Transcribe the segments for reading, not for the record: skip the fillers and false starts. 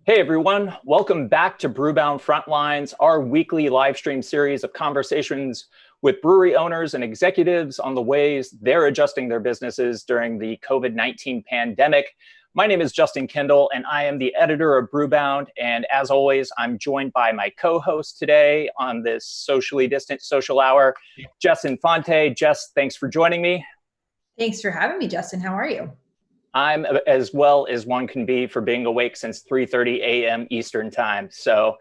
Hey everyone, welcome back to Brewbound Frontlines, our weekly live stream series of conversations with brewery owners and executives on the ways they're adjusting their businesses during the COVID-19 pandemic. My name is Justin Kendall and I am the editor of Brewbound. And as always, I'm joined by my co-host today on this socially distant social hour, Jess Infante. Jess, thanks for joining me. Thanks for having me, Justin. How are you? I'm as well as one can be for being awake since 3:30 a.m. Eastern time. So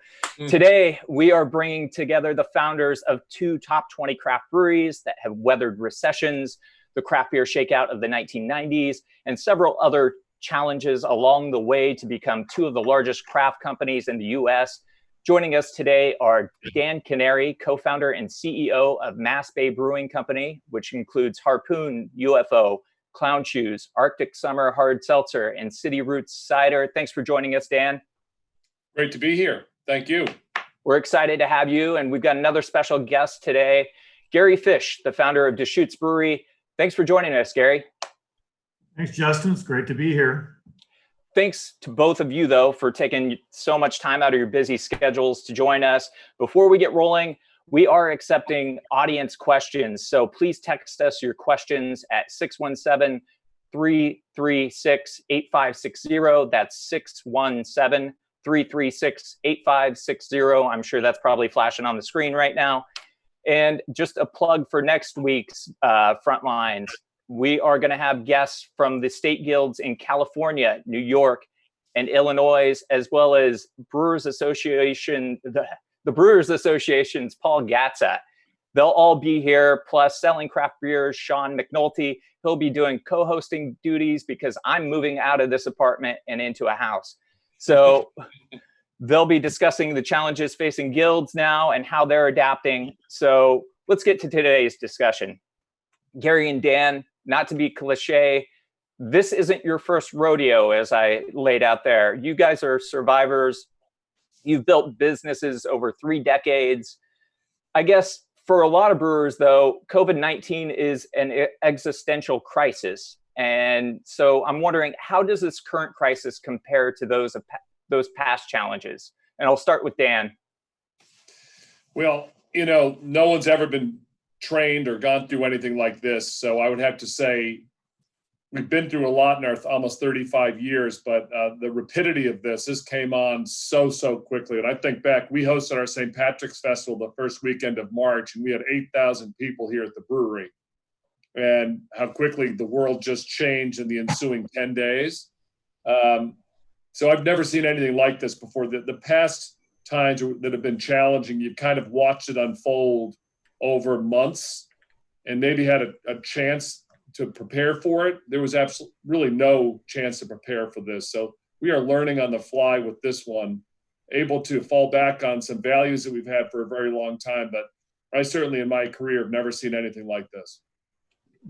today we are bringing together the founders of two top 20 craft breweries that have weathered recessions, the craft beer shakeout of the 1990s, and several other challenges along the way to become two of the largest craft companies in the U.S. Joining us today are Dan Kenary, co-founder and CEO of Mass Bay Brewing Company, which includes Harpoon, UFO, Clown Shoes, Arctic Summer Hard Seltzer, and City Roots Cider. Thanks for joining us, Dan. Great to be here. Thank you. We're excited to have you, and we've got another special guest today, Gary Fish, the founder of Deschutes Brewery. Thanks for joining us, Gary. Thanks, Justin. It's great to be here. Thanks to both of you, though, for taking so much time out of your busy schedules to join us. Before we get rolling, we are accepting audience questions, so please text us your questions at 617-336-8560. That's 617-336-8560. I'm sure that's probably flashing on the screen right now. And just a plug for next week's Frontlines. We are going to have guests from the state guilds in California, New York, and Illinois, as well as Brewers Association, the Brewers Association's Paul Gatza. They'll all be here, plus Selling Craft Beers, Sean McNulty. He'll be doing co-hosting duties because I'm moving out of this apartment and into a house. So they'll be discussing the challenges facing guilds now and how they're adapting. So let's get to today's discussion. Gary and Dan, not to be cliche, this isn't your first rodeo, as I laid out there. You guys are survivors. You've built businesses over 3 decades. I guess for a lot of brewers, though, COVID-19 is an existential crisis. And so I'm wondering, how does this current crisis compare to those past challenges? And I'll start with Dan. Well, no one's ever been trained or gone through anything like this. So I would have to say we've been through a lot in our almost 35 years, but the rapidity of this came on so quickly. And I think back, we hosted our St. Patrick's Festival the first weekend of March, and we had 8,000 people here at the brewery. And how quickly the world just changed in the ensuing 10 days. So I've never seen anything like this before. The past times that have been challenging, you've kind of watched it unfold over months and maybe had a chance to prepare for it. There was absolutely really no chance to prepare for this. So we are learning on the fly with this one, able to fall back on some values that we've had for a very long time. But I certainly in my career have never seen anything like this.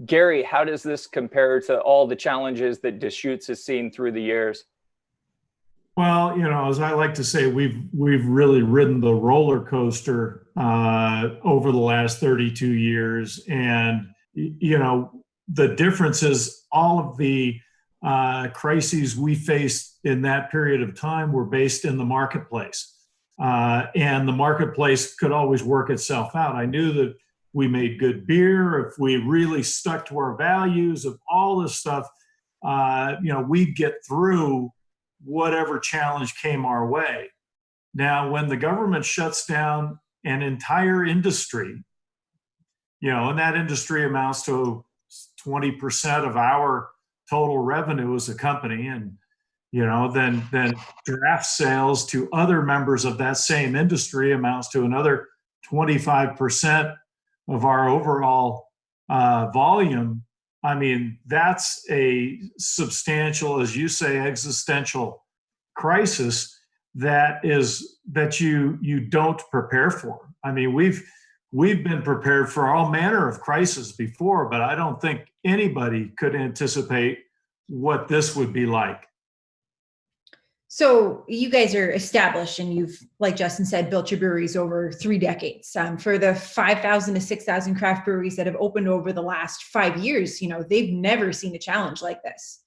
Gary, how does this compare to all the challenges that Deschutes has seen through the years? Well, as I like to say, we've really ridden the roller coaster over the last 32 years. And, the difference is all of the crises we faced in that period of time were based in the marketplace. And the marketplace could always work itself out. I knew that we made good beer. If we really stuck to our values of all this stuff, we'd get through whatever challenge came our way. Now, when the government shuts down an entire industry, and that industry amounts to 20% of our total revenue as a company, and then draft sales to other members of that same industry amounts to another 25% of our overall volume. I mean, that's a substantial, as you say, existential crisis that you don't prepare for. I mean, we've been prepared for all manner of crises before, but I don't think anybody could anticipate what this would be like. So you guys are established and you've, like Justin said, built your breweries over 3 decades. For the 5,000 to 6,000 craft breweries that have opened over the last 5 years, they've never seen a challenge like this.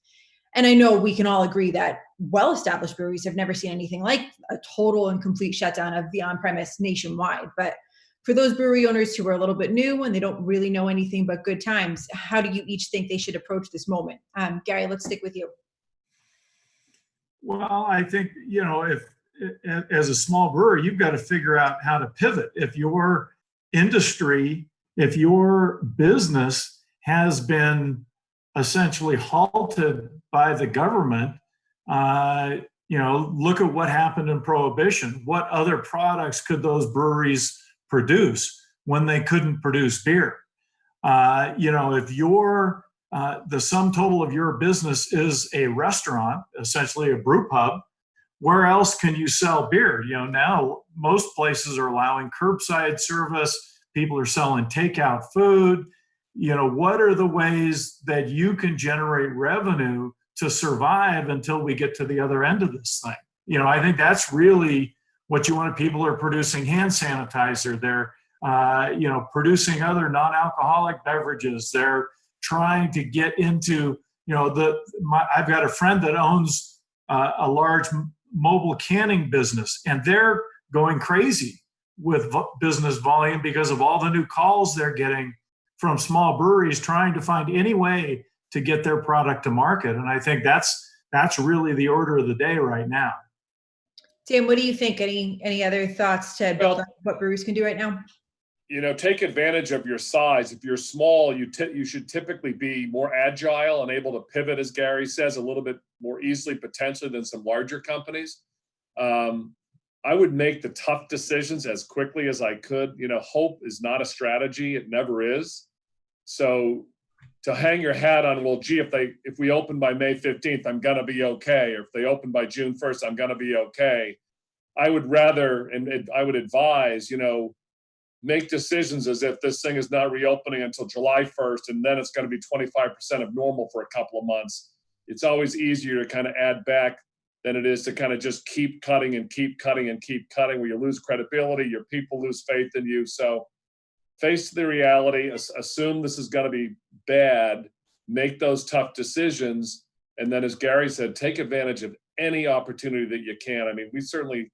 And I know we can all agree that well-established breweries have never seen anything like a total and complete shutdown of the on-premise nationwide. But for those brewery owners who are a little bit new and they don't really know anything but good times, how do you each think they should approach this moment? Gary, let's stick with you. Well, I think, if as a small brewer, you've got to figure out how to pivot. If your industry, if your business has been essentially halted by the government, look at what happened in Prohibition. What other products could those breweries produce when they couldn't produce beer? If you're the sum total of your business is a restaurant, essentially a brew pub, where else can you sell beer? Now most places are allowing curbside service. People are selling takeout food. What are the ways that you can generate revenue to survive until we get to the other end of this thing? I think that's really what you want. People are producing hand sanitizer. They're, producing other non-alcoholic beverages. They're trying to get into, I've got a friend that owns a large mobile canning business, and they're going crazy with business volume because of all the new calls they're getting from small breweries trying to find any way to get their product to market. And I think that's really the order of the day right now. Dan, what do you think? Any other thoughts to build on what breweries can do right now? Take advantage of your size. If you're small, you should typically be more agile and able to pivot, as Gary says, a little bit more easily potentially than some larger companies. I would make the tough decisions as quickly as I could. Hope is not a strategy. It never is. So to hang your hat on, well, gee, if we open by May 15th, I'm going to be okay. Or if they open by June 1st, I'm going to be okay. I would rather, and I would advise, make decisions as if this thing is not reopening until July 1st, and then it's going to be 25% of normal for a couple of months. It's always easier to kind of add back than it is to kind of just keep cutting and keep cutting and keep cutting, where you lose credibility, your people lose faith in you. So face the reality, assume this is going to be bad, make those tough decisions, and then, as Gary said, take advantage of any opportunity that you can. I mean, we certainly,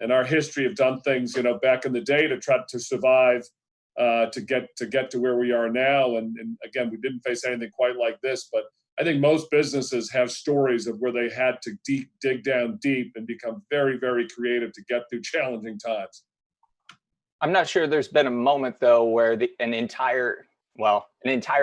in our history, have done things, back in the day to try to survive, to get to where we are now. And again, we didn't face anything quite like this, but I think most businesses have stories of where they had to dig down deep and become very, very creative to get through challenging times. I'm not sure there's been a moment, though, where an entire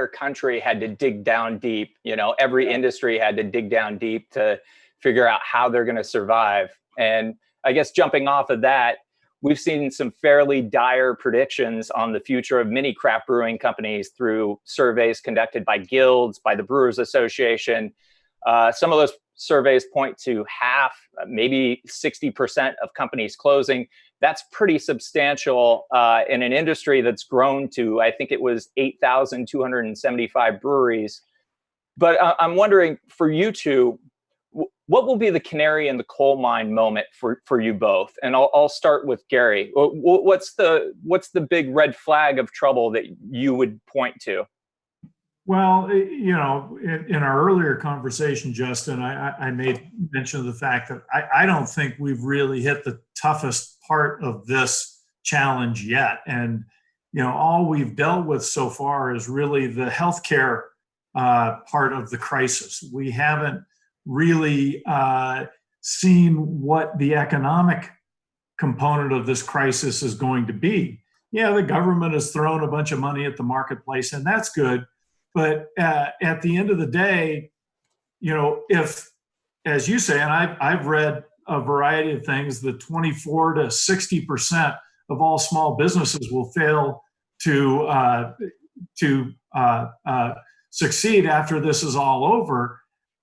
country had to dig down deep. Every industry had to dig down deep to figure out how they're going to survive. And I guess jumping off of that, we've seen some fairly dire predictions on the future of many craft brewing companies through surveys conducted by guilds, by the Brewers Association. Some of those surveys point to half, maybe 60% of companies closing. That's pretty substantial in an industry that's grown to, I think it was 8,275 breweries. But I'm wondering, for you two, what will be the canary in the coal mine moment for you both? And I'll start with Gary. What's the big red flag of trouble that you would point to? Well, in our earlier conversation, Justin, I made mention of the fact that I don't think we've really hit the toughest part of this challenge yet. And, all we've dealt with so far is really the healthcare part of the crisis. We haven't really seen what the economic component of this crisis is going to be. Yeah, the government has thrown a bunch of money at the marketplace, and that's good. But at the end of the day, if, as you say, and I've read a variety of things, that 24 to 60% of all small businesses will fail to succeed after this is all over.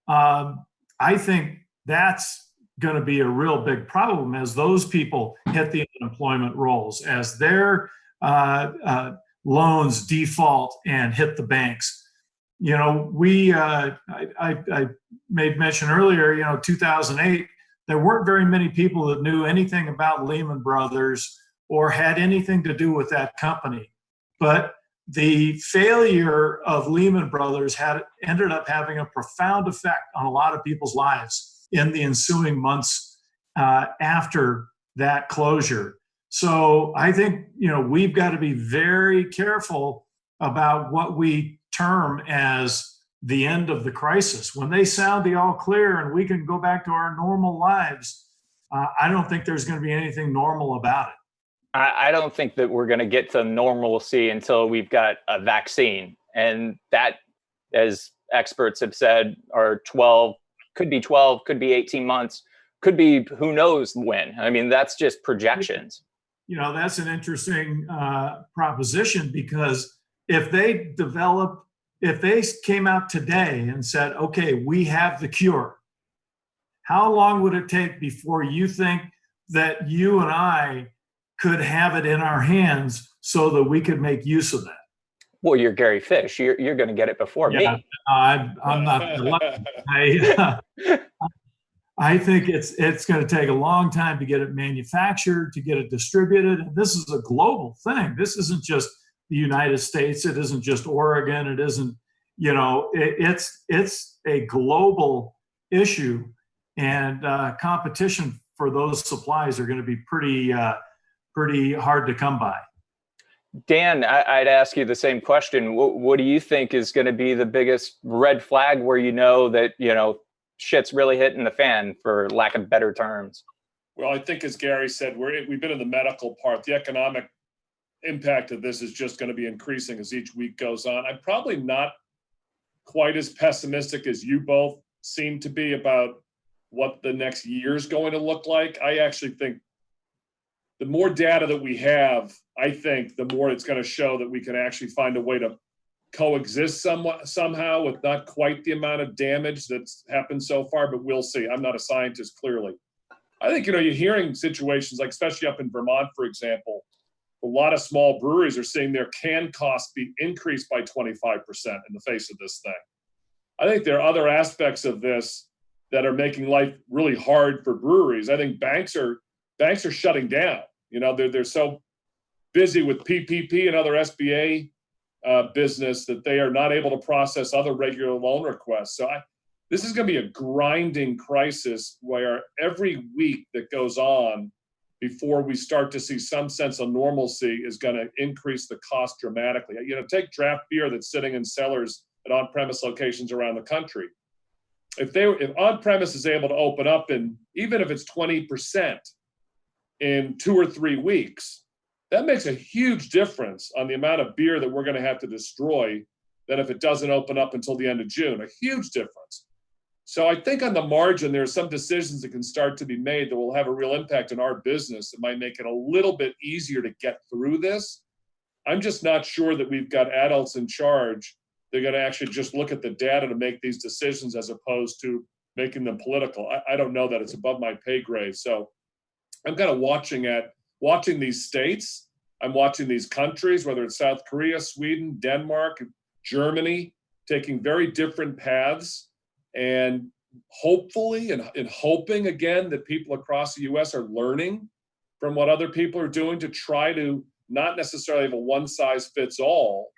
I think that's going to be a real big problem as those people hit the unemployment rolls, as their loans default and hit the banks. I made mention earlier, 2008, there weren't very many people that knew anything about Lehman Brothers or had anything to do with that company. But the failure of Lehman Brothers ended up having a profound effect on a lot of people's lives. in the ensuing months after that closure. So I think, we've got to be very careful about what we term as the end of the crisis. When they sound the all clear and we can go back to our normal lives, I don't think there's going to be anything normal about it. I don't think that we're going to get to normalcy until we've got a vaccine. And that, as experts have said, are 12, could be 18 months, could be who knows when. I mean, that's just projections. That's an interesting proposition, because if they came out today and said, okay, we have the cure, how long would it take before you think that you and I could have it in our hands so that we could make use of that? Well, you're Gary Fish. You're going to get it before me. I'm not. I think it's going to take a long time to get it manufactured, to get it distributed. And this is a global thing. This isn't just the United States. It isn't just Oregon. It isn't, it's a global issue, and competition for those supplies are going to be pretty hard to come by. Dan, I'd ask you the same question. What do you think is going to be the biggest red flag where that, shit's really hitting the fan, for lack of better terms? Well, I think, as Gary said, we've been in the medical part. The economic impact of this is just going to be increasing as each week goes on. I'm probably not quite as pessimistic as you both seem to be about what the next year is going to look like. I actually think the more data that we have, I think the more it's going to show that we can actually find a way to coexist somehow with not quite the amount of damage that's happened so far, but we'll see. I'm not a scientist, clearly. I think, you're hearing situations like, especially up in Vermont, for example, a lot of small breweries are seeing their can costs be increased by 25% in the face of this thing. I think there are other aspects of this that are making life really hard for breweries. I think banks are shutting down. They're so busy with PPP and other SBA business that they are not able to process other regular loan requests. So this is going to be a grinding crisis where every week that goes on before we start to see some sense of normalcy is going to increase the cost dramatically. Take draft beer that's sitting in cellars at on-premise locations around the country. If on-premise is able to open up, and even if it's 20% in 2 or 3 weeks, that makes a huge difference on the amount of beer that we're going to have to destroy than if it doesn't open up until the end of June. A huge difference. So I think on the margin, there are some decisions that can start to be made that will have a real impact on our business. It might make it a little bit easier to get through this. I'm just not sure that we've got adults in charge. They're going to actually just look at the data to make these decisions as opposed to making them political. I don't know that. It's above my pay grade. So I'm kind of watching these states. I'm watching these countries, whether it's South Korea, Sweden, Denmark, Germany, taking very different paths, and hopefully and hoping again that people across the US are learning from what other people are doing to try to not necessarily have a one size fits all,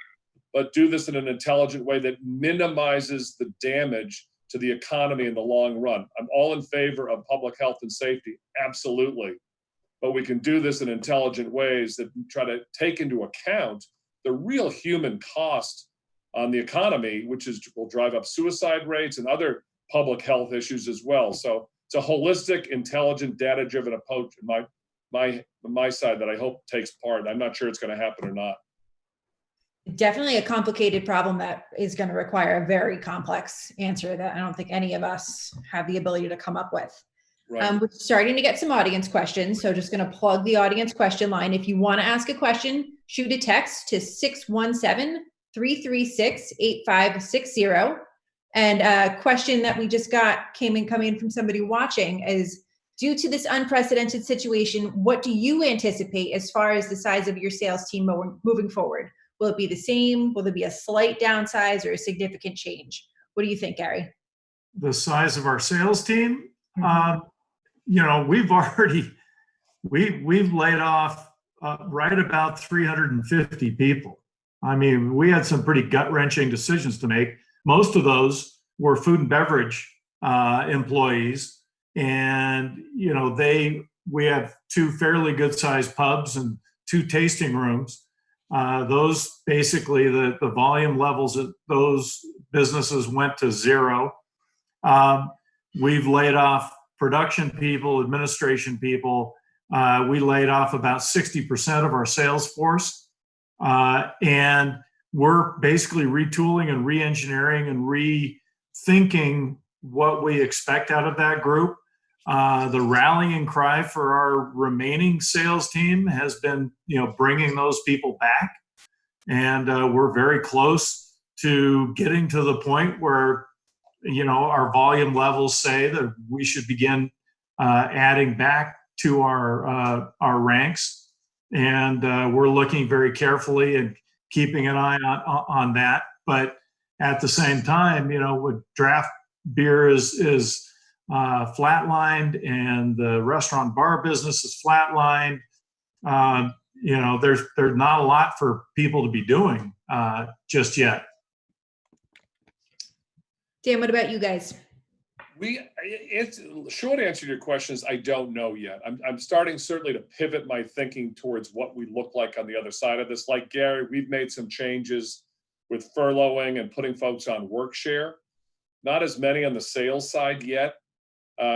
but do this in an intelligent way that minimizes the damage to the economy in the long run. I'm all in favor of public health and safety, absolutely. But we can do this in intelligent ways that try to take into account the real human cost on the economy, which will drive up suicide rates and other public health issues as well. So it's a holistic, intelligent, data-driven approach on my side that I hope takes part. I'm not sure it's going to happen or not. Definitely a complicated problem that is going to require a very complex answer that I don't think any of us have the ability to come up with. Right. We're starting to get some audience questions, so just going to plug the audience question line. If you want to ask a question, shoot a text to 617-336-8560. And a question that we just got coming from somebody watching is, due to this unprecedented situation, what do you anticipate as far as the size of your sales team moving forward? Will it be the same? Will there be a slight downsize or a significant change? What do you think, Gary? The size of our sales team? Mm-hmm. We've laid off right about 350 people. I mean, we had some pretty gut-wrenching decisions to make. Most of those were food and beverage employees And, we have 2 fairly good sized pubs and 2 tasting rooms. Those basically, the volume levels of those businesses went to 0. We've laid off production people, administration people. We laid off about 60% of our sales force. And we're basically retooling and re-engineering and rethinking what we expect out of that group. The rallying cry for our remaining sales team has been, bringing those people back. And we're very close to getting to the point where, our volume levels say that we should begin adding back to our ranks. And we're looking very carefully and keeping an eye on that. But at the same time, with draft beer is flatlined and the restaurant bar business is flatlined, there's not a lot for people to be doing just yet. Dan, what about you guys? Short answer to your question is I don't know yet. I'm starting certainly to pivot my thinking towards what we look like on the other side of this. Like Gary, we've made some changes with furloughing and putting folks on work share. Not as many on the sales side yet.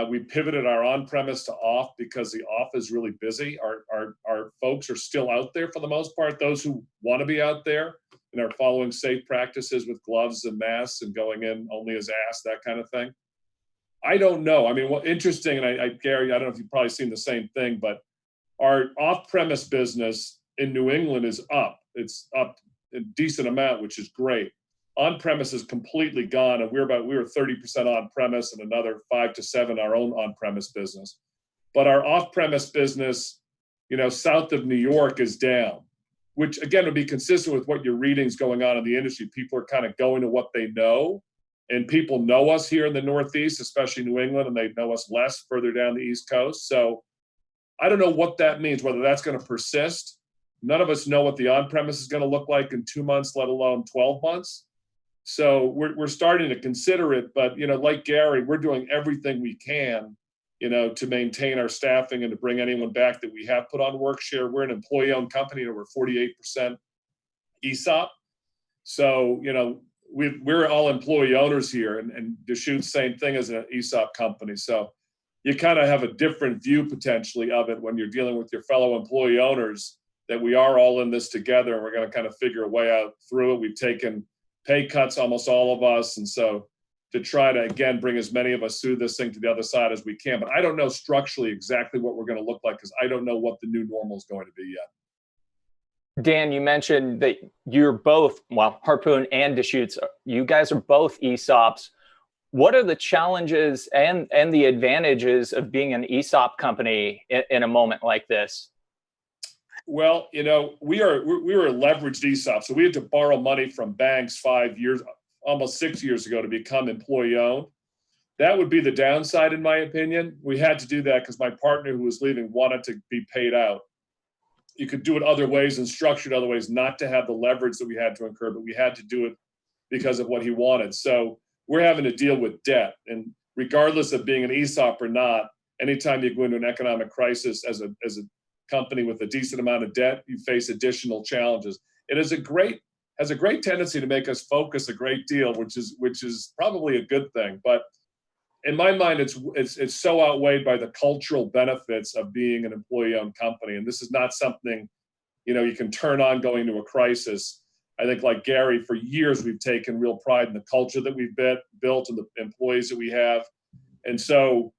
We pivoted our on-premise to off because the off is really busy. Our folks are still out there for the most part. Those who want to be out there and are following safe practices with gloves and masks and going in only as asked, that kind of thing. I don't know. I mean, what interesting, and Gary, I don't know if you've probably seen the same thing, but our off-premise business in New England is up. It's up a decent amount, which is great. On-premise is completely gone, and we were 30% on-premise and another 5 to 7 our own on-premise business. But our off-premise business, south of New York is down, which again would be consistent with what your readings going on in the industry. People are kind of going to what they know, and people know us here in the Northeast, especially New England, and they know us less further down the East Coast. So I don't know what that means, whether that's going to persist. None of us know what the on-premise is going to look like in 2 months, let alone 12 months. So we're starting to consider it, but like Gary, we're doing everything we can, to maintain our staffing and to bring anyone back that we have put on work share. We're an employee-owned company, and we're 48% ESOP. So we're all employee owners here, and Deschutes, same thing as an ESOP company. So you kind of have a different view potentially of it when you're dealing with your fellow employee owners, that we are all in this together, and we're going to kind of figure a way out through it. We've taken pay cuts, almost all of us. And so to try to, again, bring as many of us through this thing to the other side as we can. But I don't know structurally exactly what we're going to look like, because I don't know what the new normal is going to be yet. Dan, you mentioned that you're both, Harpoon and Deschutes, you guys are both ESOPs. What are the challenges and the advantages of being an ESOP company in a moment like this? Well, we were a leveraged ESOP, so we had to borrow money from banks 5 years, almost 6 years ago, to become employee owned. That would be the downside, in my opinion. We had to do that because my partner who was leaving wanted to be paid out. You could do it other ways and structure it other ways, not to have the leverage that we had to incur, but we had to do it because of what he wanted. So we're having to deal with debt, and regardless of being an ESOP or not, anytime you go into an economic crisis as a company with a decent amount of debt, you face additional challenges. It has a great tendency to make us focus a great deal, which is probably a good thing. But in my mind, it's so outweighed by the cultural benefits of being an employee-owned company. And this is not something, you can turn on going into a crisis. I think, like Gary, for years we've taken real pride in the culture that we've built and the employees that we have. And so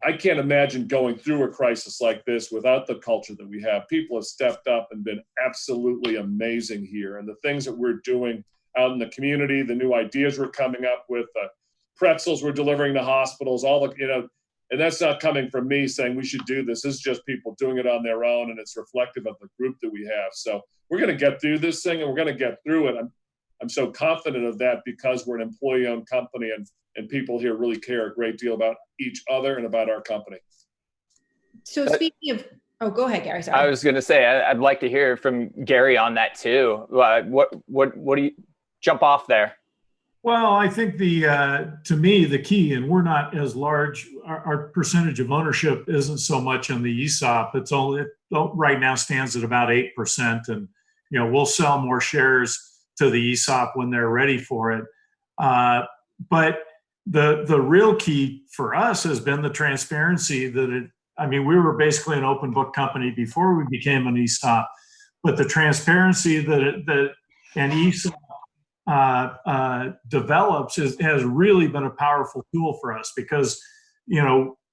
I can't imagine going through a crisis like this without the culture that we have. People have stepped up and been absolutely amazing here. And the things that we're doing out in the community, the new ideas we're coming up with, pretzels we're delivering to hospitals, and that's not coming from me saying we should do this. This is just people doing it on their own, and it's reflective of the group that we have. So we're going to get through this thing, and we're going to get through it. I'm so confident of that because we're an employee-owned company, and people here really care a great deal about each other and about our company. So speaking of, go ahead, Gary. Sorry. I was going to say, I'd like to hear from Gary on that too. What do you jump off there? Well, I think to me, the key, and we're not as large, our percentage of ownership isn't so much on the ESOP. It right now stands at about 8%. And, we'll sell more shares to the ESOP when they're ready for it. But the real key for us has been the transparency we were basically an open book company before we became an ESOP, but the transparency that an ESOP develops has really been a powerful tool for us because,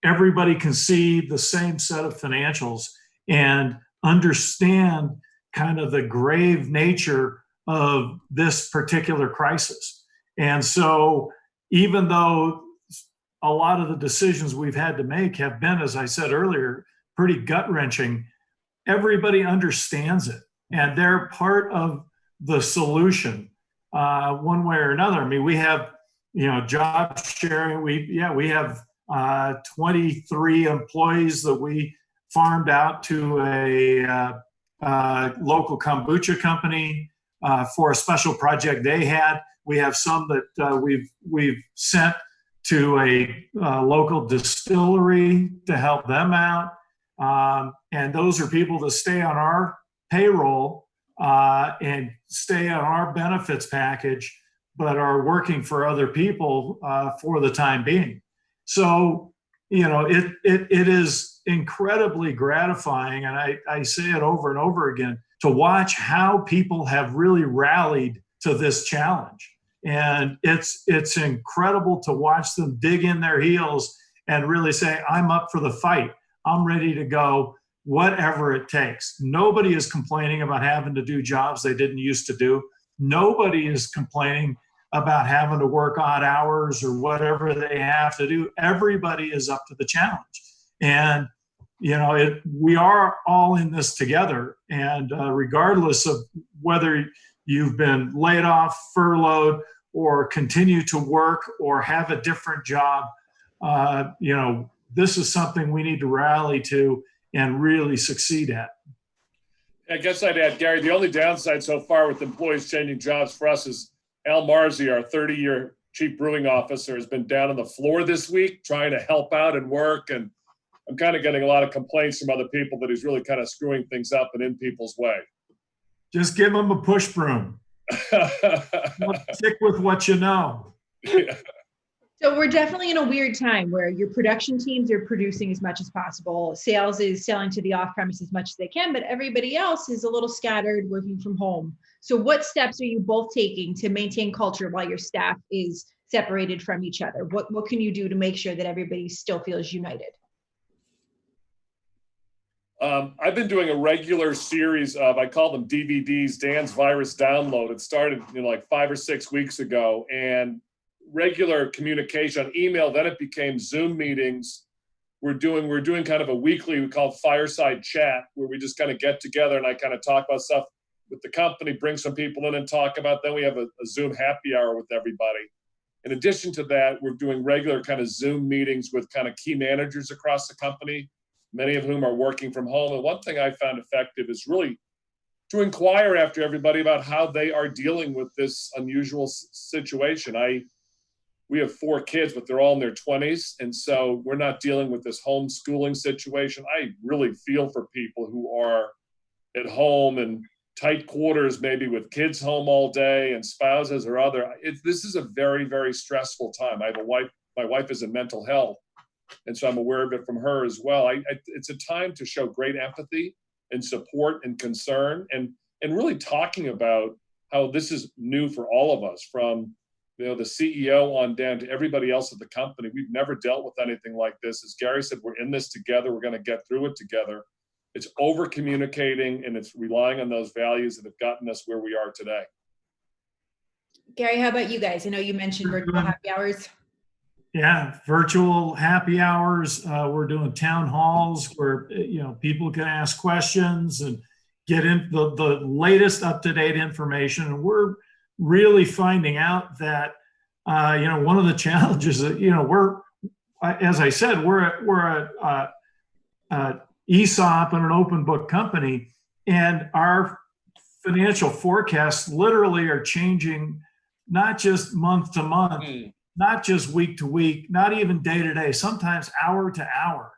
everybody can see the same set of financials and understand kind of the grave nature of this particular crisis. And so even though a lot of the decisions we've had to make have been, as I said earlier, pretty gut-wrenching, everybody understands it and they're part of the solution. One way or another. We have, job sharing. We have 23 employees that we farmed out to a local kombucha company for a special project they had. We have some that we've sent to a local distillery to help them out, and those are people that stay on our payroll and stay on our benefits package, but are working for other people for the time being. So, it is incredibly gratifying, and I say it over and over again, to watch how people have really rallied to this challenge. And it's incredible to watch them dig in their heels and really say, I'm up for the fight. I'm ready to go. Whatever it takes. Nobody is complaining about having to do jobs they didn't used to do. Nobody is complaining about having to work odd hours or whatever they have to do. Everybody is up to the challenge. And, we are all in this together. And regardless of whether you've been laid off, furloughed, or continue to work or have a different job, this is something we need to rally to and really succeed at. I guess I'd add, Gary, the only downside so far with employees changing jobs for us is Al Marzi, our 30-year chief brewing officer, has been down on the floor this week trying to help out and work. And I'm kind of getting a lot of complaints from other people that he's really kind of screwing things up and in people's way. Just give him a push broom. Stick with what you know. Yeah. So we're definitely in a weird time where your production teams are producing as much as possible. Sales is selling to the off-premise as much as they can, but everybody else is a little scattered, working from home. So what steps are you both taking to maintain culture while your staff is separated from each other? What can you do to make sure that everybody still feels united? I've been doing a regular series of, I call them DVDs, Dan's Virus Download. It started like 5 or 6 weeks ago, and regular communication on email. Then it became Zoom meetings. We're doing kind of a weekly, we call fireside chat, where we just kind of get together and I kind of talk about stuff with the company, bring some people in and talk about. Then we have a Zoom happy hour with everybody. In addition to that, we're doing regular kind of Zoom meetings with kind of key managers across the company, many of whom are working from home. And one thing I found effective is really to inquire after everybody about how they are dealing with this unusual situation. We have 4 kids, but they're all in their 20s. And so we're not dealing with this homeschooling situation. I really feel for people who are at home in tight quarters, maybe with kids home all day and spouses or other. This is a very, very stressful time. I have a wife, my wife is in mental health. And so I'm aware of it from her as well. It's a time to show great empathy and support and concern and really talking about how this is new for all of us, from the CEO on down to everybody else at the company. We've never dealt with anything like this. As Gary said, we're in this together. We're going to get through it together. It's over communicating and it's relying on those values that have gotten us where we are today. Gary, how about you guys? I know you mentioned virtual happy hours. Yeah, virtual happy hours. We're doing town halls where people can ask questions and get in the latest up-to-date information. And we're really finding out that one of the challenges that we're, as I said, we're a ESOP and an open book company, and our financial forecasts literally are changing not just month to month, not just week to week, not even day to day, sometimes hour to hour.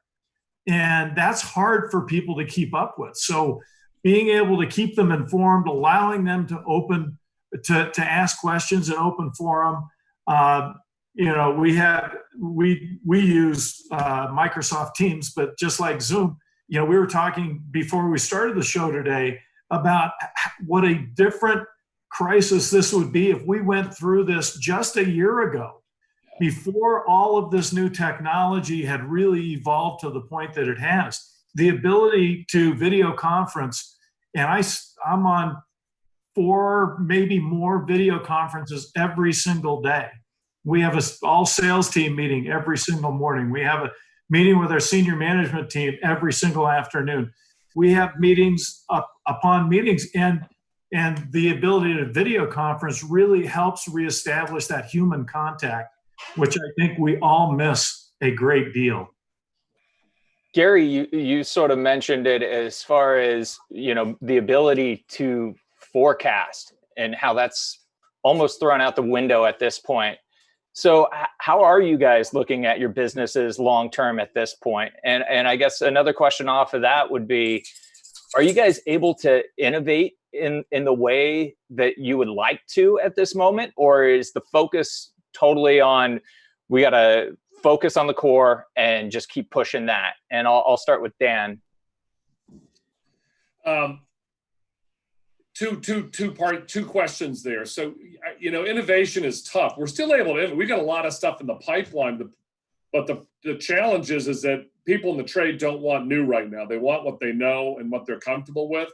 And that's hard for people to keep up with. So being able to keep them informed, allowing them to ask questions in open forum. We use Microsoft Teams, but just like Zoom, we were talking before we started the show today about what a different crisis this would be if we went through this just a year ago, before all of this new technology had really evolved to the point that it has. The ability to video conference, and I'm on 4, maybe more video conferences every single day. We have an all sales team meeting every single morning. We have a meeting with our senior management team every single afternoon. We have meetings upon meetings, and the ability to video conference really helps reestablish that human contact, which I think we all miss a great deal. Gary, you sort of mentioned it as far as, the ability to forecast and how that's almost thrown out the window at this point. So how are you guys looking at your businesses long-term at this point? And I guess another question off of that would be, are you guys able to innovate in the way that you would like to at this moment? Or is the focus totally on, we got to focus on the core and just keep pushing that? And I'll start with Dan. Two questions there. So, innovation is tough. We're still able to, we got a lot of stuff in the pipeline, but the challenge is that people in the trade don't want new right now. They want what they know and what they're comfortable with.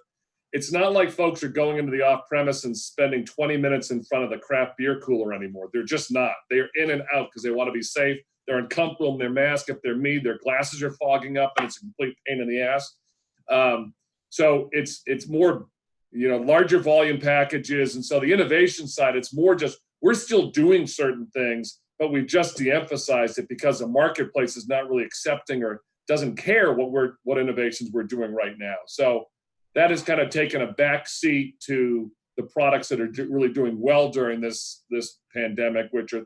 It's not like folks are going into the off-premise and spending 20 minutes in front of the craft beer cooler anymore. They're just not. They're in and out because they want to be safe. They're uncomfortable in their mask. If they're me, their glasses are fogging up and it's a complete pain in the ass. So it's more, larger volume packages. And so the innovation side, it's more just, we're still doing certain things, but we've just de-emphasized it because the marketplace is not really accepting or doesn't care what innovations we're doing right now. So that has kind of taken a back seat to the products that are really doing well during this pandemic, which are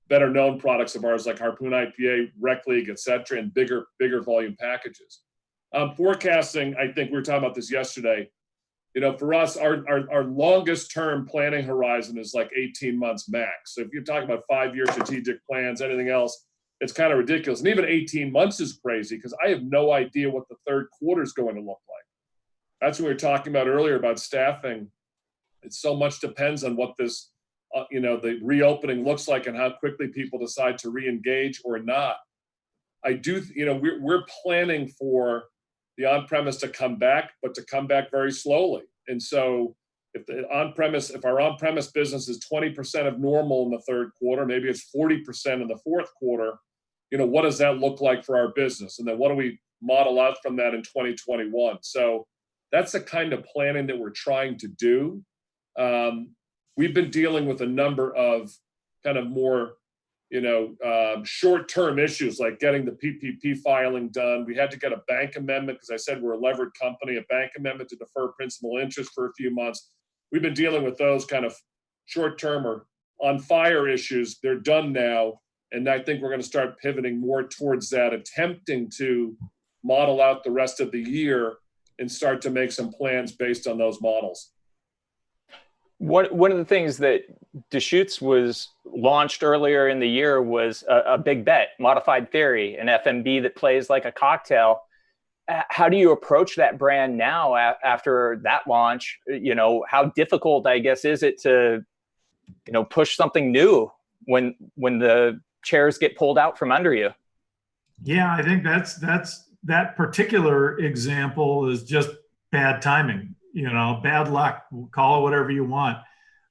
better known products of ours like Harpoon IPA, Rec League, et cetera, and bigger volume packages. Forecasting, I think we were talking about this yesterday. For us, our longest term planning horizon is like 18 months max. So if you're talking about 5-year strategic plans, anything else, it's kind of ridiculous. And even 18 months is crazy because I have no idea what the third quarter is going to look like. That's what we were talking about earlier about staffing. It so much depends on what this, the reopening looks like and how quickly people decide to re-engage or not. We're planning for the on-premise to come back, but to come back very slowly. And so if our on-premise business is 20% of normal in the third quarter, maybe it's 40% in the fourth quarter, what does that look like for our business? And then what do we model out from that in 2021? So that's the kind of planning that we're trying to do. We've been dealing with a number of kind of more short-term issues like getting the PPP filing done. We had to get a bank amendment because I said we're a levered company, a bank amendment to defer principal interest for a few months. We've been dealing with those kind of short-term or on-fire issues. They're done now, and I think we're going to start pivoting more towards that, attempting to model out the rest of the year and start to make some plans based on those models. One of the things that Deschutes was launched earlier in the year was a big bet, Modified Theory, an FMB that plays like a cocktail. How do you approach that brand now after that launch? How difficult, I guess, is it to, push something new when the chairs get pulled out from under you? Yeah, I think that particular example is just bad timing. Bad luck, call it whatever you want.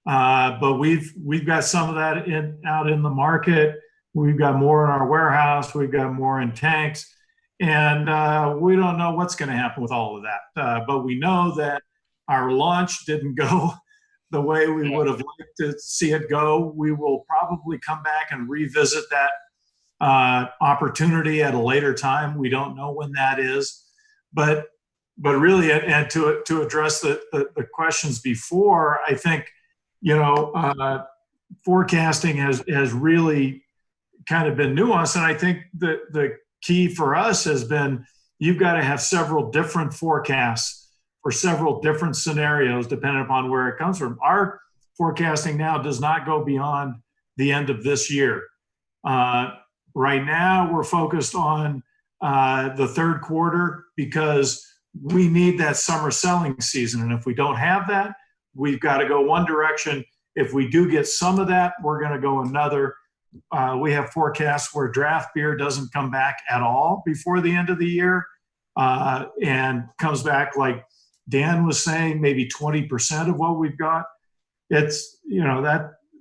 But we've got some of that out in the market. We've got more in our warehouse. We've got more in tanks. And we don't know what's going to happen with all of that. But we know that our launch didn't go the way we would have liked to see it go. We will probably come back and revisit that opportunity at a later time. We don't know when that is. But really, and to address the questions before, I think, forecasting has really kind of been nuanced. And I think the key for us has been, you've got to have several different forecasts for several different scenarios, depending upon where it comes from. Our forecasting now does not go beyond the end of this year. Right now, we're focused on the third quarter because we need that summer selling season. And if we don't have that, we've got to go one direction. If we do get some of that, we're going to go another. We have forecasts where draft beer doesn't come back at all before the end of the year, and comes back, like Dan was saying, maybe 20% of what we've got. It's,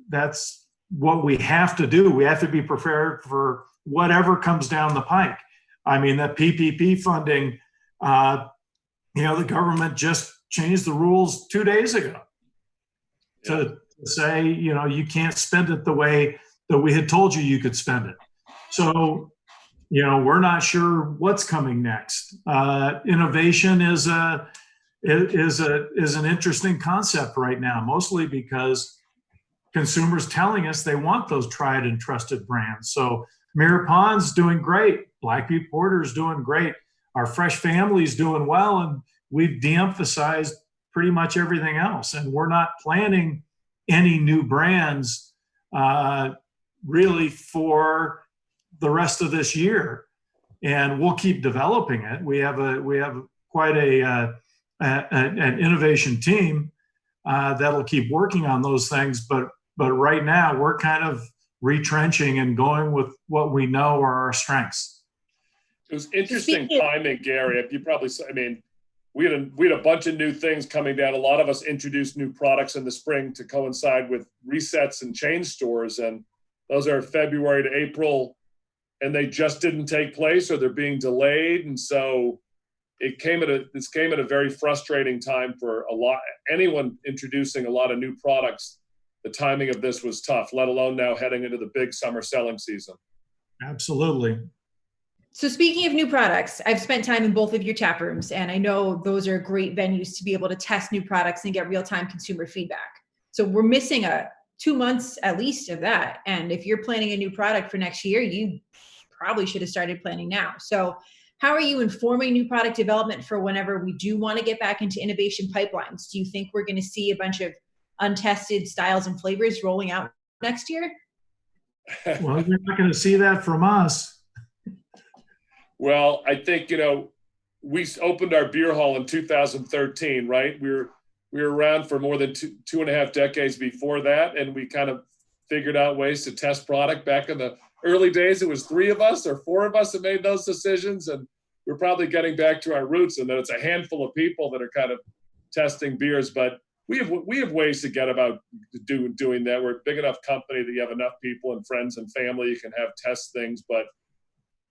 that's what we have to do. We have to be prepared for whatever comes down the pike. I mean, that PPP funding, the government just changed the rules 2 days ago to say, you can't spend it the way that we had told you could spend it. So, we're not sure what's coming next. Innovation is an interesting concept right now, mostly because consumers telling us they want those tried and trusted brands. So Mirror Pond's doing great. Black Butte Porter's doing great. Our Fresh Family's doing well, and we've de-emphasized pretty much everything else. And we're not planning any new brands really for the rest of this year. And we'll keep developing it. We have quite an innovation team that'll keep working on those things. But right now, we're kind of retrenching and going with what we know are our strengths. It was interesting timing, Gary. You probably, we had a bunch of new things coming down. A lot of us introduced new products in the spring to coincide with resets and chain stores, and those are February to April, and they just didn't take place, or they're being delayed. And so this came at a very frustrating time for anyone introducing a lot of new products. The timing of this was tough, let alone now heading into the big summer selling season. Absolutely. So speaking of new products, I've spent time in both of your tap rooms, and I know those are great venues to be able to test new products and get real-time consumer feedback. So we're missing 2 months at least of that. And if you're planning a new product for next year, you probably should have started planning now. So how are you informing new product development for whenever we do want to get back into innovation pipelines? Do you think we're going to see a bunch of untested styles and flavors rolling out next year? Well, you're not going to see that from us. Well, I think, we opened our beer hall in 2013, right? We were around for more than two and a half decades before that. And we kind of figured out ways to test product. Back in the early days, it was 3 of us or 4 of us that made those decisions. And we're probably getting back to our roots, and that it's a handful of people that are kind of testing beers. But we have ways to get about doing that. We're a big enough company that you have enough people and friends and family you can have test things. But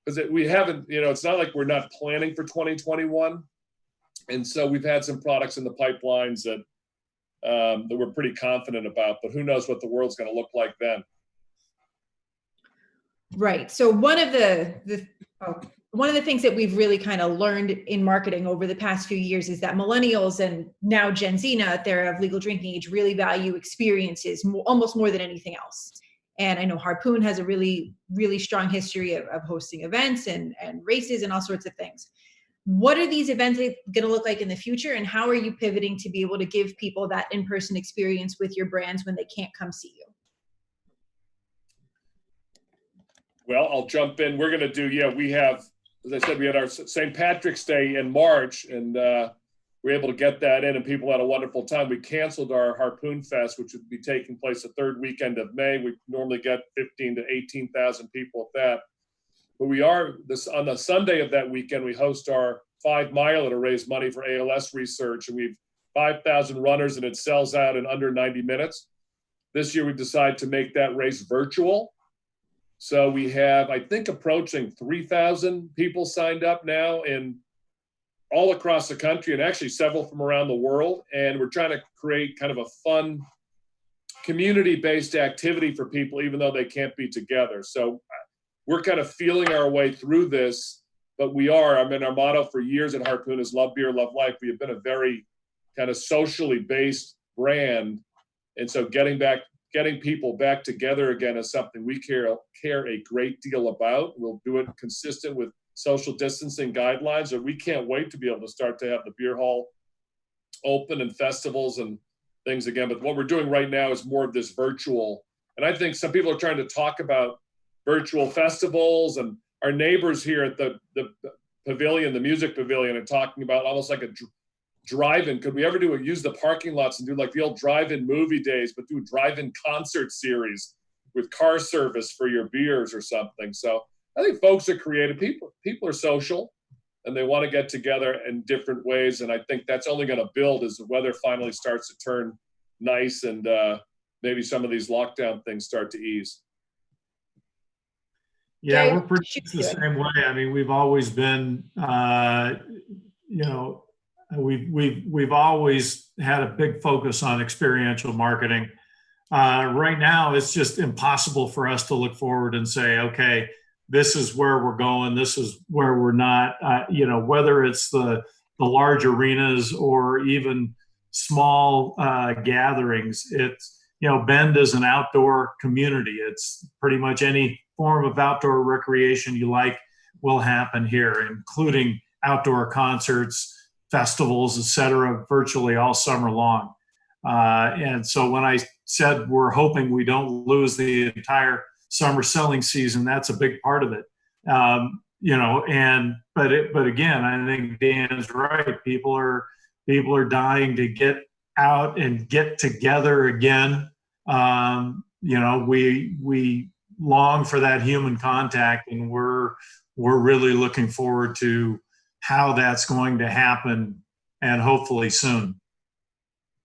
because we haven't, it's not like we're not planning for 2021. And so we've had some products in the pipelines that we're pretty confident about, but who knows what the world's going to look like then. Right. So one of the things that we've really kind of learned in marketing over the past few years is that millennials and now Gen Z now that they're of legal drinking age really value experiences almost more than anything else. And I know Harpoon has a really, really strong history of hosting events and races and all sorts of things. What are these events going to look like in the future, and how are you pivoting to be able to give people that in-person experience with your brands when they can't come see you? Well, I'll jump in. We're going to do, we have, as I said, we had our St. Patrick's Day in March, and we were able to get that in, and people had a wonderful time. We canceled our Harpoon Fest, which would be taking place the third weekend of May. We normally get 15,000 to 18,000 people at that. But we are, on the Sunday of that weekend, we host our 5 miler to raise money for ALS research, and we've 5,000 runners, and it sells out in under 90 minutes. This year, we decided to make that race virtual. So we have, I think, approaching 3,000 people signed up now in all across the country, and actually several from around the world. And we're trying to create kind of a fun community-based activity for people, even though they can't be together. So we're kind of feeling our way through this, but we are. Our motto for years at Harpoon is love beer, love life. We have been a very kind of socially based brand. And so getting back getting people back together again is something we care a great deal about. We'll do it consistent with social distancing guidelines, and we can't wait to be able to start to have the beer hall open and festivals and things again. But what we're doing right now is more of this virtual. And I think some people are trying to talk about virtual festivals, and our neighbors here at the pavilion, the music pavilion, are talking about almost like a drive-in. Could we ever use the parking lots and do like the old drive-in movie days, but do a drive-in concert series with car service for your beers or something? So I think folks are creative. People are social, and they want to get together in different ways. And I think that's only going to build as the weather finally starts to turn nice, and maybe some of these lockdown things start to ease. Yeah, we're pretty much the same way. I mean, we've always been, we've always had a big focus on experiential marketing. Right now, it's just impossible for us to look forward and say, okay, this is where we're going, this is where we're not. Whether it's the large arenas or even small gatherings, it's, Bend is an outdoor community. It's pretty much any form of outdoor recreation you like will happen here, including outdoor concerts, festivals, etc., virtually all summer long. And so when I said we're hoping we don't lose the entire summer selling season, that's a big part of it. But again, I think Dan's right. People are dying to get out and get together again. We long for that human contact, and we're really looking forward to how that's going to happen, and hopefully soon.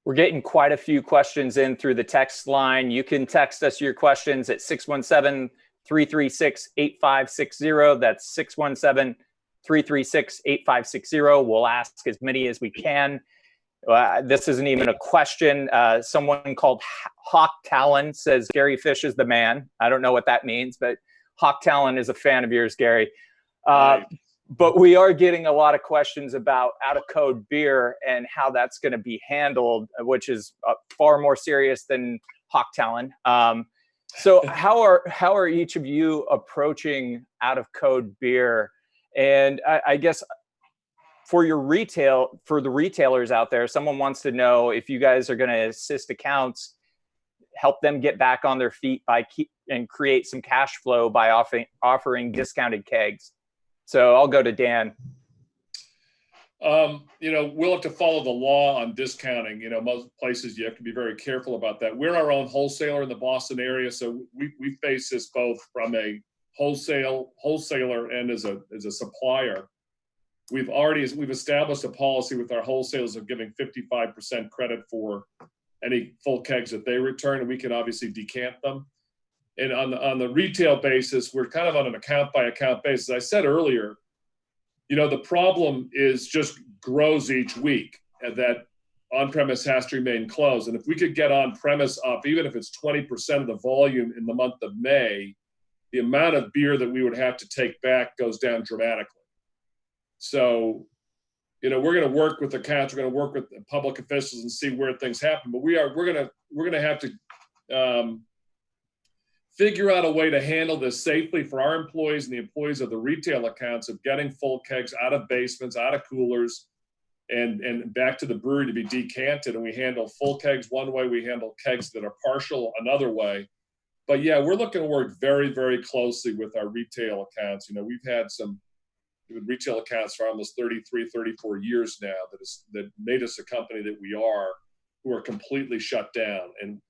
We're getting quite a few questions in through the text line. You can text us your questions at 617-336-8560. That's 617-336-8560. We'll ask as many as we can. This isn't even a question. Someone called Hawk Talon says Gary Fish is the man. I don't know what that means, but Hawk Talon is a fan of yours, Gary. But we are getting a lot of questions about out of code beer and how that's going to be handled, which is far more serious than Hawk Talon. So how are each of you approaching out of code beer? And I guess for the retailers out there, someone wants to know if you guys are going to assist accounts, help them get back on their feet and create some cash flow by offering discounted kegs. So I'll go to Dan. We'll have to follow the law on discounting. Most places you have to be very careful about that. We're our own wholesaler in the Boston area, so we face this both from a wholesaler and as a supplier. We've established a policy with our wholesalers of giving 55% credit for any full kegs that they return, and we can obviously decant them. And on the retail basis, we're kind of on an account by account basis. I said earlier, the problem is just grows each week, and that on-premise has to remain closed. And if we could get on-premise up, even if it's 20% of the volume in the month of May, the amount of beer that we would have to take back goes down dramatically. So, we're going to work with accounts, we're going to work with public officials and see where things happen. But we're going to have to figure out a way to handle this safely for our employees and the employees of the retail accounts, of getting full kegs out of basements, out of coolers, and back to the brewery to be decanted. And we handle full kegs one way, we handle kegs that are partial another way. But yeah, we're looking to work very, very closely with our retail accounts. We've had some retail accounts for almost 33, 34 years now that made us a company that we are, who are completely shut down. And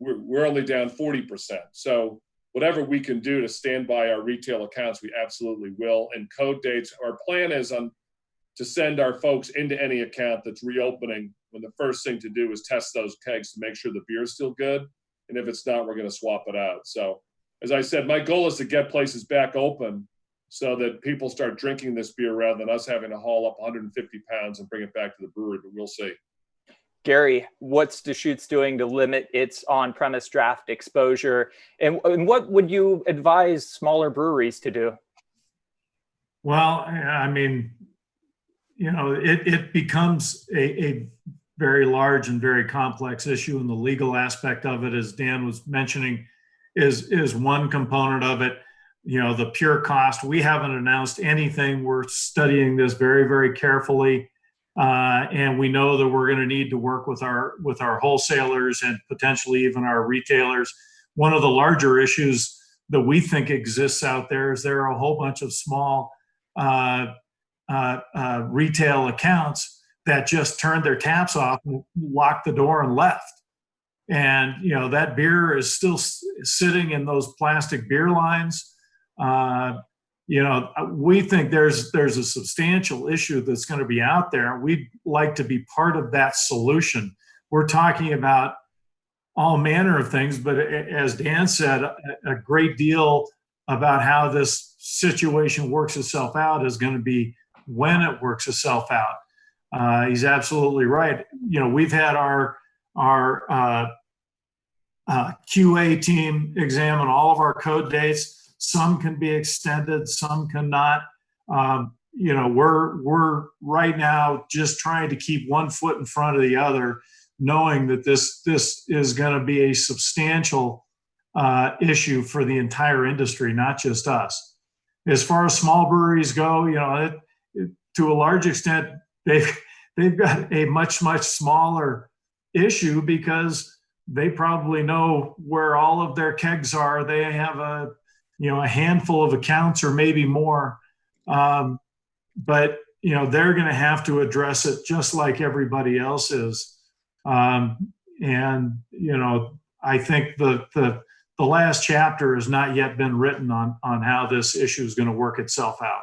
we're only down 40%. So whatever we can do to stand by our retail accounts, we absolutely will. And code dates, our plan is to send our folks into any account that's reopening, when the first thing to do is test those kegs to make sure the beer is still good. And if it's not, we're going to swap it out. So as I said, my goal is to get places back open so that people start drinking this beer rather than us having to haul up 150 pounds and bring it back to the brewery, but we'll see. Gary, what's Deschutes doing to limit its on-premise draft exposure? And what would you advise smaller breweries to do? Well, I mean, it becomes a very large and very complex issue, and the legal aspect of it, as Dan was mentioning, is one component of it. You know, the pure cost. We haven't announced anything. We're studying this very, very carefully, and we know that we're going to need to work with our wholesalers and potentially even our retailers. One of the larger issues that we think exists out there is there are a whole bunch of small retail accounts that just turned their taps off and locked the door and left. And, you know, that beer is still sitting in those plastic beer lines. You know, we think there's a substantial issue that's going to be out there. We'd like to be part of that solution. We're talking about all manner of things, but as Dan said, a great deal about how this situation works itself out is going to be when it works itself out. He's absolutely right. You know, we've had our QA team examine all of our code dates. Some can be extended, some cannot. You know, we're right now just trying to keep one foot in front of the other, knowing that this is going to be a substantial issue for the entire industry, not just us. As far as small breweries go, you know, to a large extent, they've got a much smaller issue because they probably know where all of their kegs are. They have a handful of accounts or maybe more, but you know, they're going to have to address it just like everybody else is. And you know, I think the last chapter has not yet been written on how this issue is going to work itself out.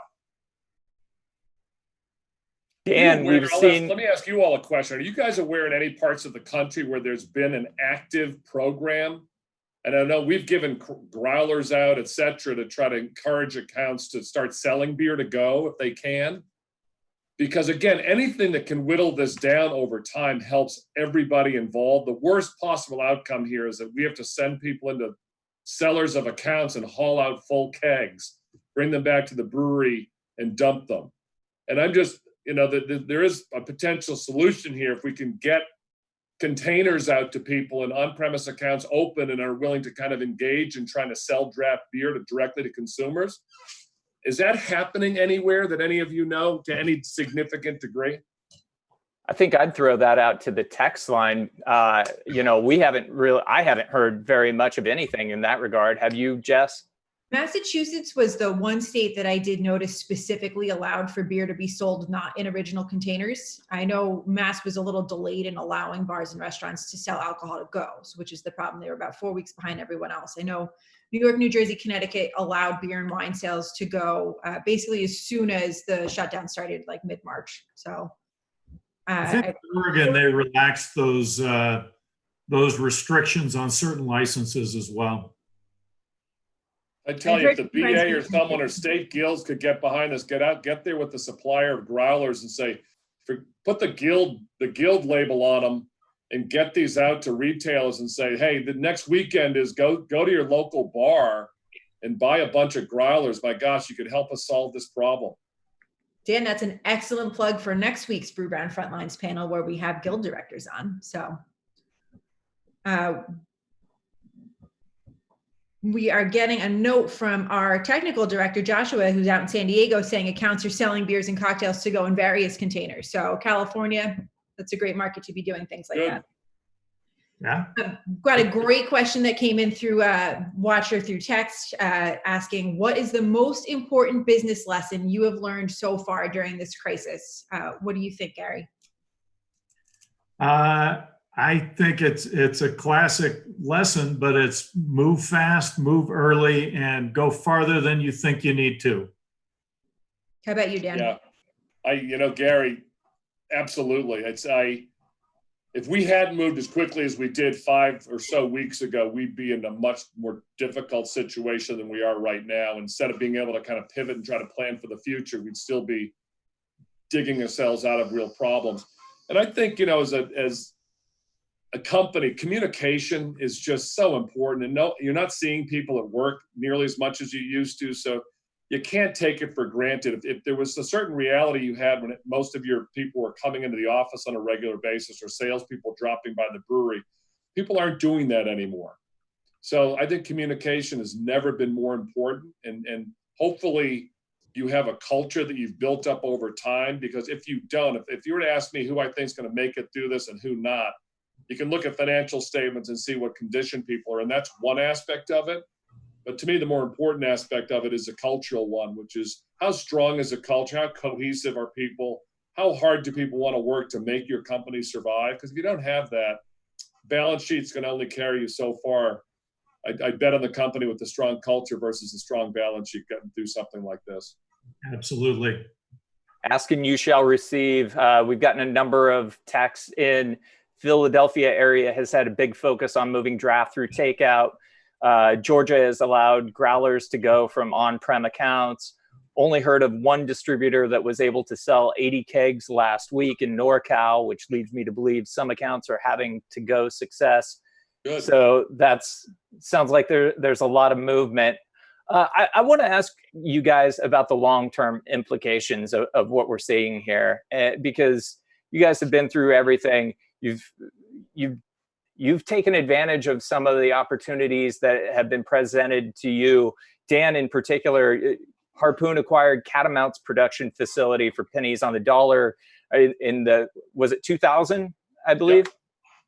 Dan, we've seen. Let me ask you all a question. Are you guys aware in any parts of the country where there's been an active program? And I know we've given growlers out, et cetera, to try to encourage accounts to start selling beer to go if they can. Because again, anything that can whittle this down over time helps everybody involved. The worst possible outcome here is that we have to send people into cellars of accounts and haul out full kegs, bring them back to the brewery and dump them. And I'm just, you know, there is a potential solution here if we can get containers out to people and on-premise accounts open and are willing to kind of engage in trying to sell draft beer directly to consumers. Is that happening anywhere that any of you know to any significant degree? I think I'd throw that out to the text line. You know, I haven't heard very much of anything in that regard. Have you, Jess? Massachusetts was the one state that I did notice specifically allowed for beer to be sold not in original containers. I know Mass was a little delayed in allowing bars and restaurants to sell alcohol to go, which is the problem. They were about 4 weeks behind everyone else. I know New York, New Jersey, Connecticut allowed beer and wine sales to go basically as soon as the shutdown started, like mid-March. So I think in Oregon, they relaxed those restrictions on certain licenses as well. I tell you, if the BA or someone or state guilds could get behind this, get there with the supplier of growlers and say, put the guild label on them and get these out to retailers and say, hey, the next weekend is go to your local bar and buy a bunch of growlers. My gosh, you could help us solve this problem. Dan, that's an excellent plug for next week's Brewbound Frontlines panel where we have guild directors on. So we are getting a note from our technical director, Joshua, who's out in San Diego, saying accounts are selling beers and cocktails to go in various containers. So California, that's a great market to be doing things like that. Yeah. Got a great question that came in through Watcher through text asking, what is the most important business lesson you have learned so far during this crisis? What do you think, Gary? I think it's a classic lesson, but it's move fast, move early, and go farther than you think you need to. How about you, Dan? Yeah, Gary, absolutely. If we hadn't moved as quickly as we did 5 or so weeks ago, we'd be in a much more difficult situation than we are right now. Instead of being able to kind of pivot and try to plan for the future, we'd still be digging ourselves out of real problems. And I think, as a company, communication is just so important. And no, you're not seeing people at work nearly as much as you used to. So you can't take it for granted. If there was a certain reality you had when most of your people were coming into the office on a regular basis, or salespeople dropping by the brewery, people aren't doing that anymore. So I think communication has never been more important, and hopefully you have a culture that you've built up over time, because if you don't, if you were to ask me who I think is going to make it through this and who not, you can look at financial statements and see what condition people are, and that's one aspect of it. But to me, the more important aspect of it is a cultural one, which is how strong is a culture, how cohesive are people, how hard do people want to work to make your company survive? Because if you don't have that, balance sheets can only carry you so far. I bet on the company with a strong culture versus a strong balance sheet getting through something like this. Absolutely. Ask and you shall receive. We've gotten a number of texts in. Philadelphia area has had a big focus on moving draft through takeout. Georgia has allowed growlers to go from on-prem accounts. Only heard of one distributor that was able to sell 80 kegs last week in NorCal, which leads me to believe some accounts are having to-go success. Good. So sounds like there's a lot of movement. I want to ask you guys about the long-term implications of what we're seeing here, because you guys have been through everything. You've taken advantage of some of the opportunities that have been presented to you. Dan, in particular, Harpoon acquired Catamounts production facility for pennies on the dollar was it 2000, I believe?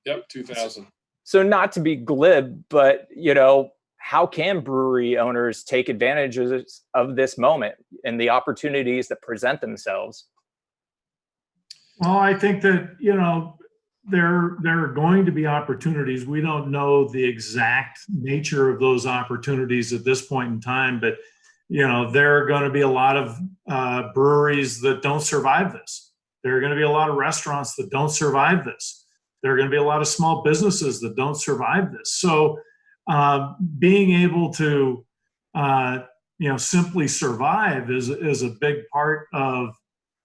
Yep, 2000. So not to be glib, but, how can brewery owners take advantage of this moment and the opportunities that present themselves? Well, I think that, there are going to be opportunities. We don't know the exact nature of those opportunities at this point in time, but there are going to be a lot of breweries that don't survive this. There are going to be a lot of restaurants that don't survive this. There are going to be a lot of small businesses that don't survive this. So being able to simply survive is a big part of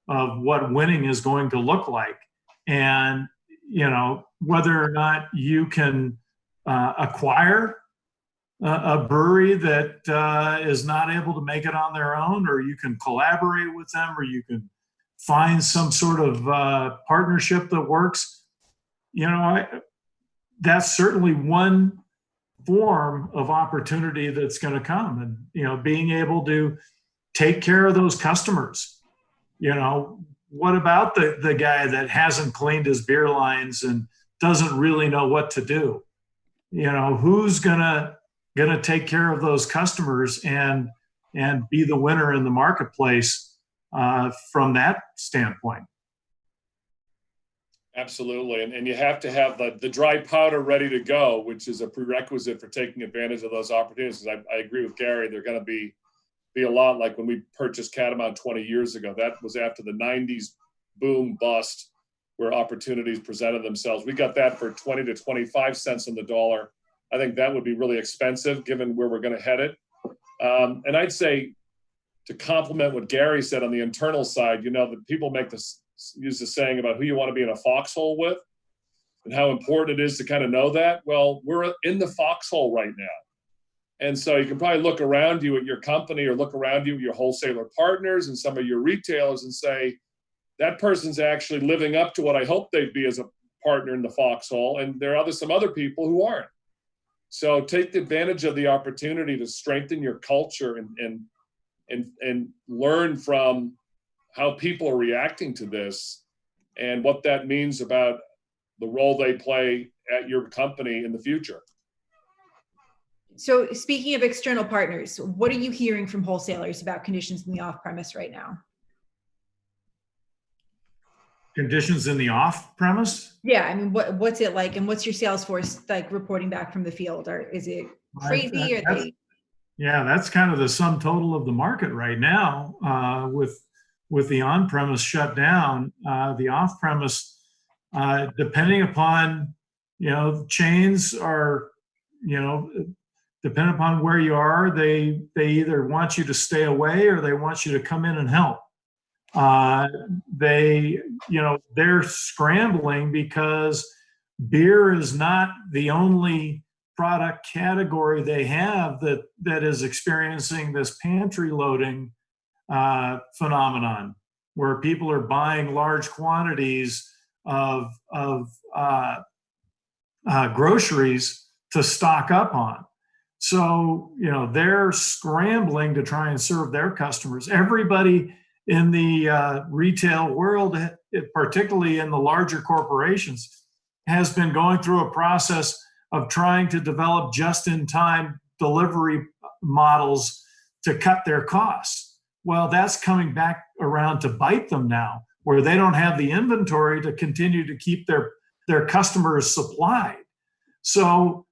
what winning is going to look like. And whether or not you can acquire a brewery that is not able to make it on their own, or you can collaborate with them, or you can find some sort of partnership that works. That's certainly one form of opportunity that's going to come. And, being able to take care of those customers. What about the guy that hasn't cleaned his beer lines and doesn't really know what to do? Who's gonna take care of those customers and be the winner in the marketplace from that standpoint? Absolutely, and you have to have the dry powder ready to go, which is a prerequisite for taking advantage of those opportunities. I agree with Gary. They're going to be a lot like when we purchased Catamount 20 years ago. That was after the 90s boom bust, where opportunities presented themselves. We got that for 20 to 25 cents on the dollar. I think that would be really expensive given where we're going to head it. And I'd say, to complement what Gary said on the internal side, that people use the saying about who you want to be in a foxhole with and how important it is to kind of know that. Well, we're in the foxhole right now. And so you can probably look around you at your company, or look around you at your wholesaler partners and some of your retailers, and say, that person's actually living up to what I hope they'd be as a partner in the foxhole. And there are some other people who aren't. So take advantage of the opportunity to strengthen your culture and learn from how people are reacting to this and what that means about the role they play at your company in the future. So speaking of external partners, what are you hearing from wholesalers about conditions in the off-premise right now? Conditions in the off-premise? Yeah, I mean, what's it like, and what's your sales force like reporting back from the field? Or is it crazy? Yeah, that's kind of the sum total of the market right now. With the on-premise shut down, the off-premise, depending upon chains are depending upon where you are, they either want you to stay away or they want you to come in and help. They're scrambling because beer is not the only product category they have that is experiencing this pantry loading phenomenon, where people are buying large quantities of groceries to stock up on. So, they're scrambling to try and serve their customers. Everybody in the retail world, particularly in the larger corporations, has been going through a process of trying to develop just-in-time delivery models to cut their costs. Well, that's coming back around to bite them now, where they don't have the inventory to continue to keep their customers supplied. So,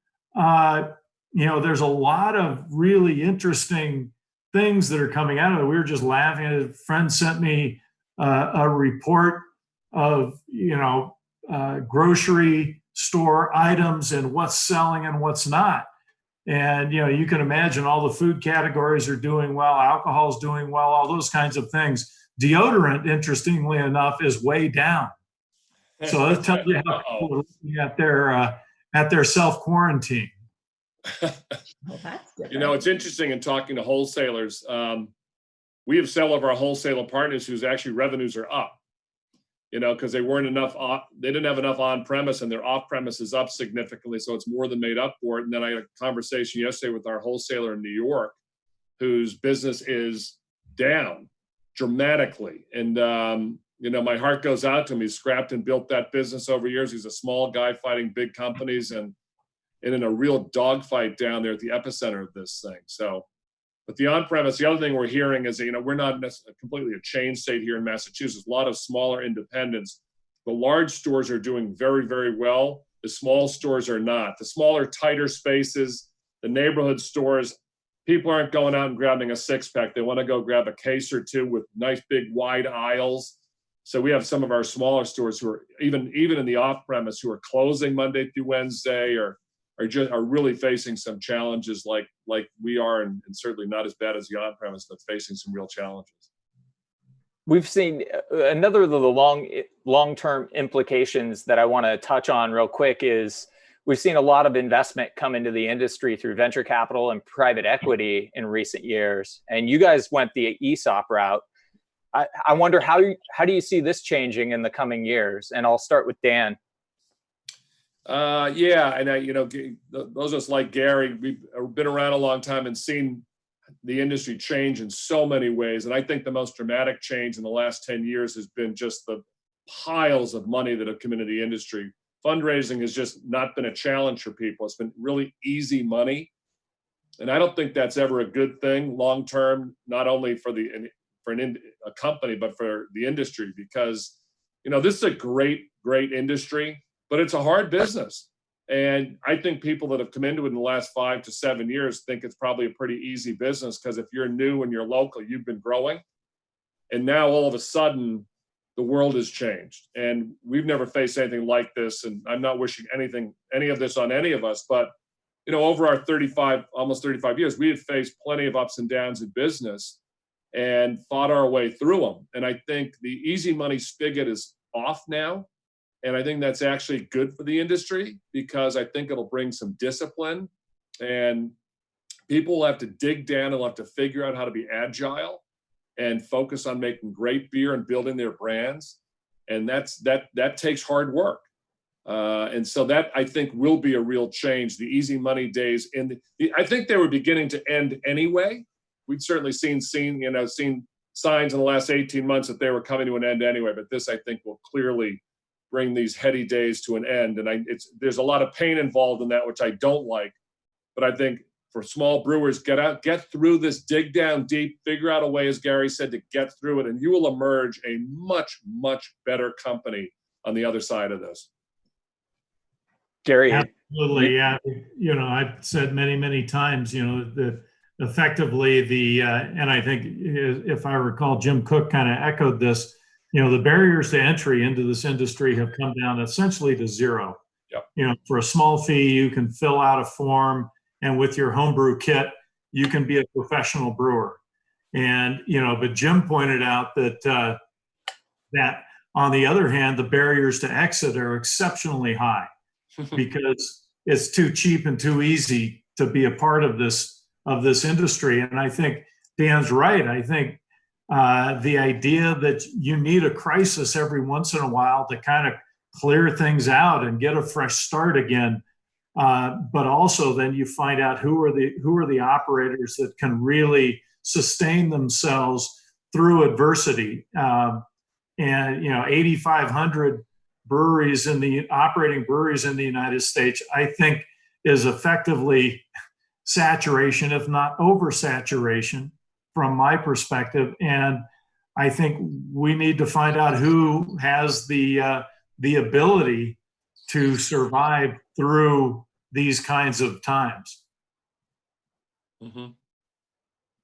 there's a lot of really interesting things that are coming out of it. We were just laughing. A friend sent me a report of, grocery store items and what's selling and what's not. And, you can imagine all the food categories are doing well, alcohol's doing well, all those kinds of things. Deodorant, interestingly enough, is way down. So that tells you how people are looking at their self-quarantine. Well, that's good. It's interesting in talking to wholesalers. We have several of our wholesaler partners whose actually revenues are up, because they weren't enough, they didn't have enough on premise, and their off premise is up significantly. So it's more than made up for it. And then I had a conversation yesterday with our wholesaler in New York, whose business is down dramatically. And, my heart goes out to him. He's scrapped and built that business over years. He's a small guy fighting big companies and in a real dogfight down there at the epicenter of this thing. So, but the on-premise, the other thing we're hearing is, we're not completely a chain state here in Massachusetts. A lot of smaller independents. The large stores are doing very, very well. The small stores are not. The smaller, tighter spaces, the neighborhood stores, people aren't going out and grabbing a six-pack. They want to go grab a case or two with nice, big, wide aisles. So we have some of our smaller stores who are even in the off-premise who are closing Monday through Wednesday or are really facing some challenges like we are, and certainly not as bad as the on-premise, but facing some real challenges. We've seen another of the long-term implications that I want to touch on real quick is we've seen a lot of investment come into the industry through venture capital and private equity in recent years. And you guys went the ESOP route. I wonder how do you see this changing in the coming years? And I'll start with Dan. Yeah, and those of us like Gary, we've been around a long time and seen the industry change in so many ways. And I think the most dramatic change in the last 10 years has been just the piles of money that have come into the industry. Fundraising has just not been a challenge for people. It's been really easy money. And I don't think that's ever a good thing long term, not only for a company, but for the industry, because, this is a great industry, but it's a hard business. And I think people that have come into it in the last 5 to 7 years think it's probably a pretty easy business, because if you're new and you're local, you've been growing. And now all of a sudden, the world has changed. And we've never faced anything like this. And I'm not wishing any of this on any of us. But, over our almost 35 years, we have faced plenty of ups and downs in business and fought our way through them. And I think the easy money spigot is off now. And I think that's actually good for the industry, because I think it'll bring some discipline, and people will have to dig down and will have to figure out how to be agile and focus on making great beer and building their brands. And that takes hard work. And so that, I think, will be a real change. The easy money days I think they were beginning to end anyway. We'd certainly seen signs in the last 18 months that they were coming to an end anyway. But this, I think, will clearly bring these heady days to an end. And there's a lot of pain involved in that, which I don't like. But I think for small brewers, get through this, dig down deep, figure out a way, as Gary said, to get through it, and you will emerge a much, much better company on the other side of this. Gary. Absolutely, yeah. I've said many, many times, that effectively and I think, if I recall, Jim Cook kind of echoed this, the barriers to entry into this industry have come down essentially to zero. Yep. For a small fee, you can fill out a form, and with your homebrew kit, you can be a professional brewer. And, but Jim pointed out that on the other hand, the barriers to exit are exceptionally high, because it's too cheap and too easy to be a part of this industry. And I think Dan's right. I think the idea that you need a crisis every once in a while to kind of clear things out and get a fresh start again. But also then you find out who are the operators that can really sustain themselves through adversity. And 8,500 operating breweries in the United States, I think, is effectively saturation, if not oversaturation, from my perspective. And I think we need to find out who has the ability to survive through these kinds of times. Mm-hmm.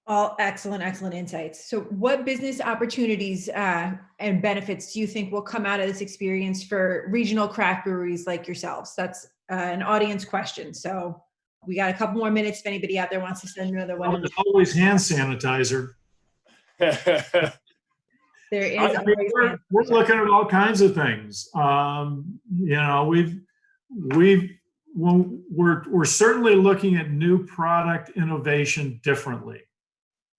All excellent insights. So what business opportunities and benefits do you think will come out of this experience for regional craft breweries like yourselves? That's an audience question. So we got a couple more minutes if anybody out there wants to send another one. There's always hand sanitizer. There is always we're looking at all kinds of things. We're certainly looking at new product innovation differently.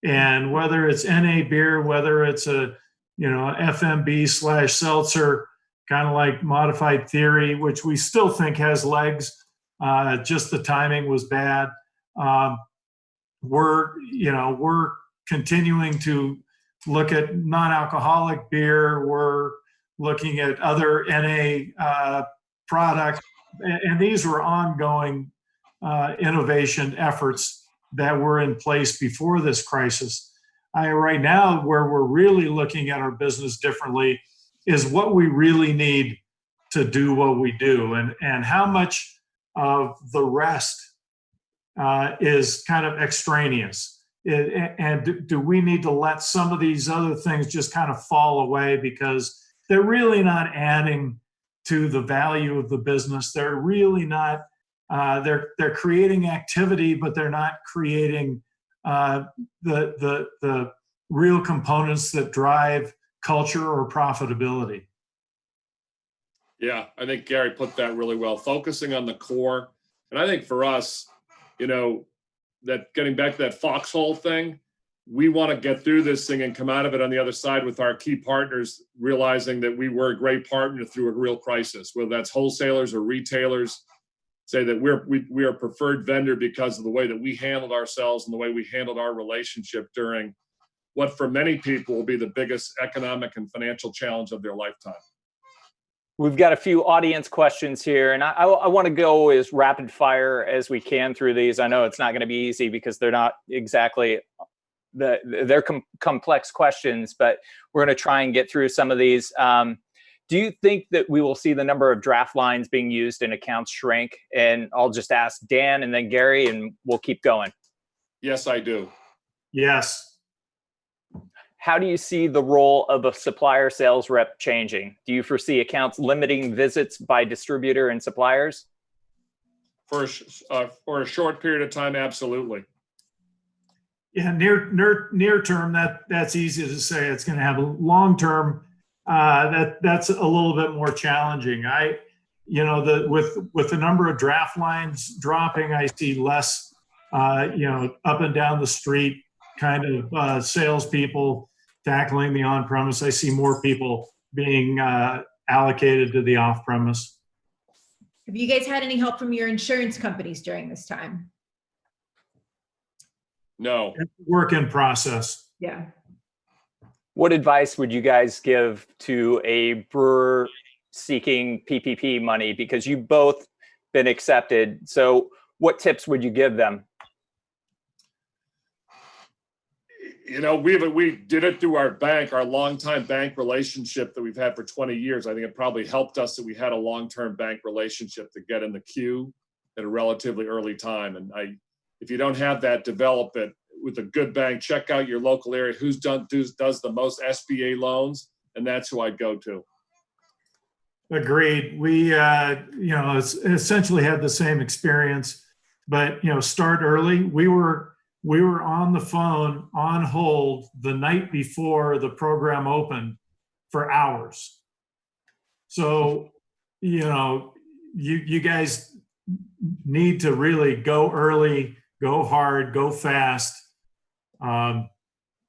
And whether it's NA beer, whether it's a FMB/seltzer, kind of like Modified Theory, which we still think has legs, just the timing was bad. We're continuing to look at non-alcoholic beer. We're looking at other NA products, and these were ongoing innovation efforts that were in place before this crisis. Right now, where we're really looking at our business differently is what we really need to do what we do, and how much of the rest is kind of extraneous. And do we need to let some of these other things just kind of fall away because they're really not adding to the value of the business? They're really not. They're creating activity, but they're not creating the real components that drive culture or profitability. Yeah, I think Gary put that really well, focusing on the core. And I think for us, that getting back to that foxhole thing, we want to get through this thing and come out of it on the other side with our key partners, realizing that we were a great partner through a real crisis, whether that's wholesalers or retailers. Say that we are a preferred vendor because of the way that we handled ourselves and the way we handled our relationship during what for many people will be the biggest economic and financial challenge of their lifetime. We've got a few audience questions here, and I want to go as rapid fire as we can through these. I know it's not going to be easy because they're not exactly they're complex questions, but we're going to try and get through some of these. Do you think that we will see the number of draft lines being used in accounts shrink? And I'll just ask Dan and then Gary, and we'll keep going. Yes, I do. Yes. How do you see the role of a supplier sales rep changing? Do you foresee accounts limiting visits by distributor and suppliers? For a short period of time, absolutely. Yeah, near term, that's easy to say. It's going to have a long term. That's a little bit more challenging. With the number of draft lines dropping, I see less, up and down the street kind of salespeople tackling the on-premise. I see more people being allocated to the off-premise. Have you guys had any help from your insurance companies during this time? No. Work in process. Yeah. What advice would you guys give to a brewer seeking PPP money? Because you've both been accepted. So what tips would you give them? We did it through our bank, our longtime bank relationship that we've had for 20 years. I think it probably helped us that we had a long-term bank relationship to get in the queue at a relatively early time. And if you don't have that, develop it with a good bank. Check out your local area, who does the most SBA loans, and that's who I'd go to. Agreed. We essentially had the same experience, but start early. We were on the phone on hold the night before the program opened for hours. So you guys need to really go early, go hard, go fast, and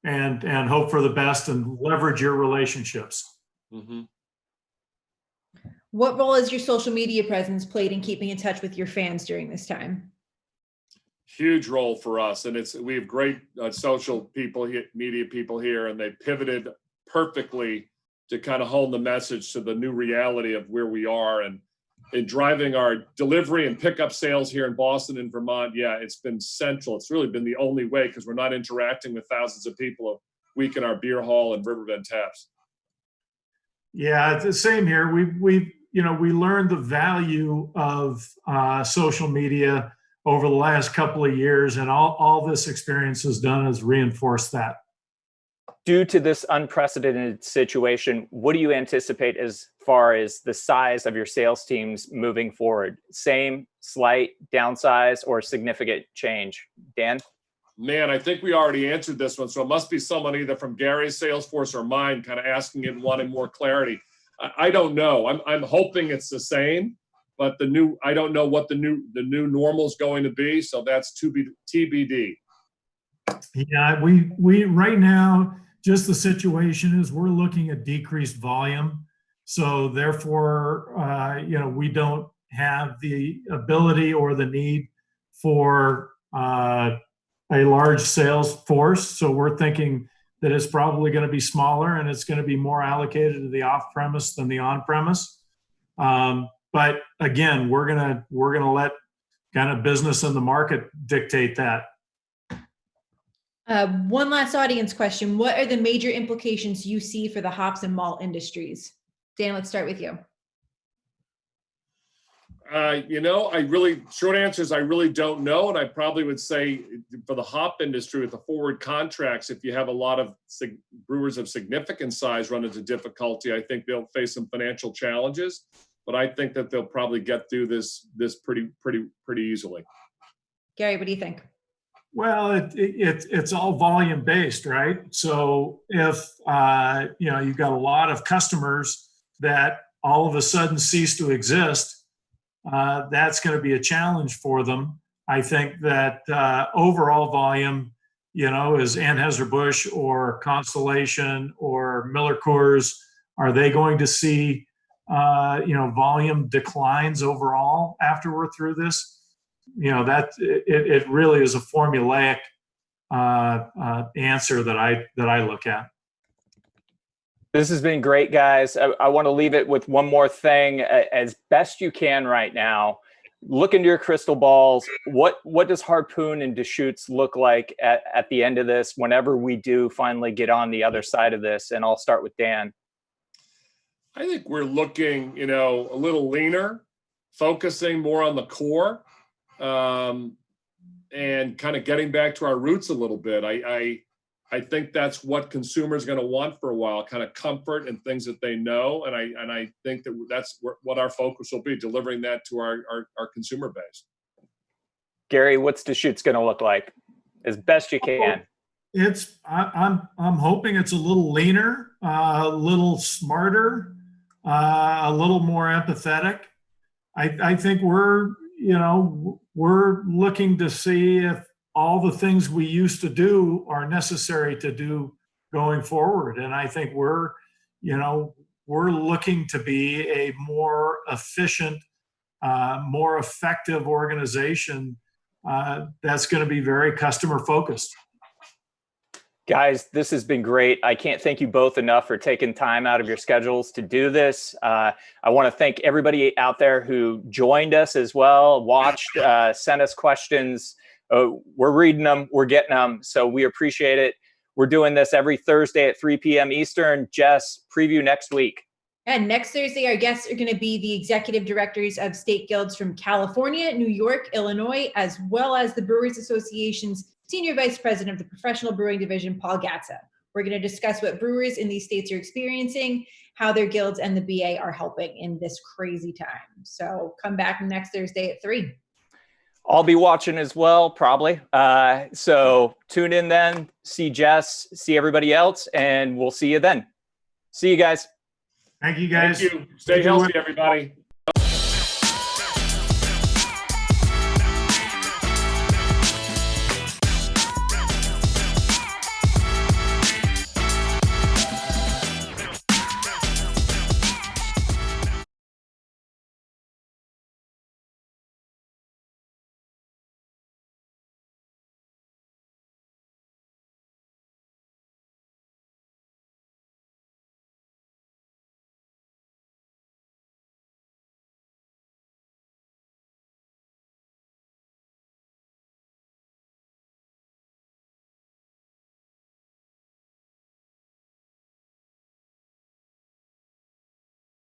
hope for the best and leverage your relationships. Mm-hmm. What role has your social media presence played in keeping in touch with your fans during this time? Huge role for us, and we have great social people, media people here, and they pivoted perfectly to kind of hone the message to the new reality of where we are, and in driving our delivery and pickup sales here in Boston and Vermont. Yeah, it's been central. It's really been the only way, because we're not interacting with thousands of people a week in our beer hall and Riverbend taps. Yeah, it's the same here. We learned the value of social media over the last couple of years, and all this experience has done is reinforce that. Due to this unprecedented situation, what do you anticipate as far as the size of your sales teams moving forward? Same, slight, downsize, or significant change? Dan? Man, I think we already answered this one, so it must be someone either from Gary's sales force or mine kind of asking it and wanting more clarity. I don't know. I'm hoping it's the same, but I don't know what the new normal is going to be, so that's TBD. Yeah, we right now, just the situation is we're looking at decreased volume, so therefore we don't have the ability or the need for a large sales force. So we're thinking that it's probably going to be smaller, and it's going to be more allocated to the off-premise than the on-premise. But again, we're gonna let kind of business and the market dictate that. One last audience question. What are the major implications you see for the hops and malt industries? Dan, let's start with you. Short answer is I really don't know. And I probably would say for the hop industry with the forward contracts, if you have a lot of brewers of significant size run into difficulty, I think they'll face some financial challenges, but I think that they'll probably get through this pretty easily. Gary, what do you think? Well, it's all volume based, right? So if you've got a lot of customers that all of a sudden cease to exist, that's going to be a challenge for them. I think that overall volume, is Anheuser-Busch or Constellation or Miller Coors, are they going to see volume declines overall after we're through this? That it really is a formulaic answer that I look at. This has been great, guys. I want to leave it with one more thing. As best you can right now, look into your crystal balls. What does Harpoon and Deschutes look like at the end of this, whenever we do finally get on the other side of this? And I'll start with Dan. I think we're looking, a little leaner, focusing more on the core, and kind of getting back to our roots a little bit. I think that's what consumers are going to want for a while, kind of comfort and things that they know. And I think that's what our focus will be, delivering that to our consumer base. Gary, what's Deschutes going to look like as best you can? I'm hoping it's a little leaner, a little smarter, a little more empathetic. I think we're looking to see if all the things we used to do are necessary to do going forward. And I think we're looking to be a more efficient, more effective organization that's going to be very customer focused. Guys, this has been great. I can't thank you both enough for taking time out of your schedules to do this. I want to thank everybody out there who joined us as well, watched, sent us questions. We're reading them, we're getting them, so we appreciate it. We're doing this every Thursday at 3 p.m. Eastern. Jess, preview next week. And next Thursday, our guests are going to be the executive directors of state guilds from California, New York, Illinois, as well as the Brewers Association's Senior Vice President of the Professional Brewing Division, Paul Gatza. We're going to discuss what brewers in these states are experiencing, how their guilds and the BA are helping in this crazy time. So come back next Thursday at 3. I'll be watching as well, probably. So tune in then, see Jess, see everybody else, and we'll see you then. See you guys. Thank you, guys. Thank you. Stay healthy, everybody.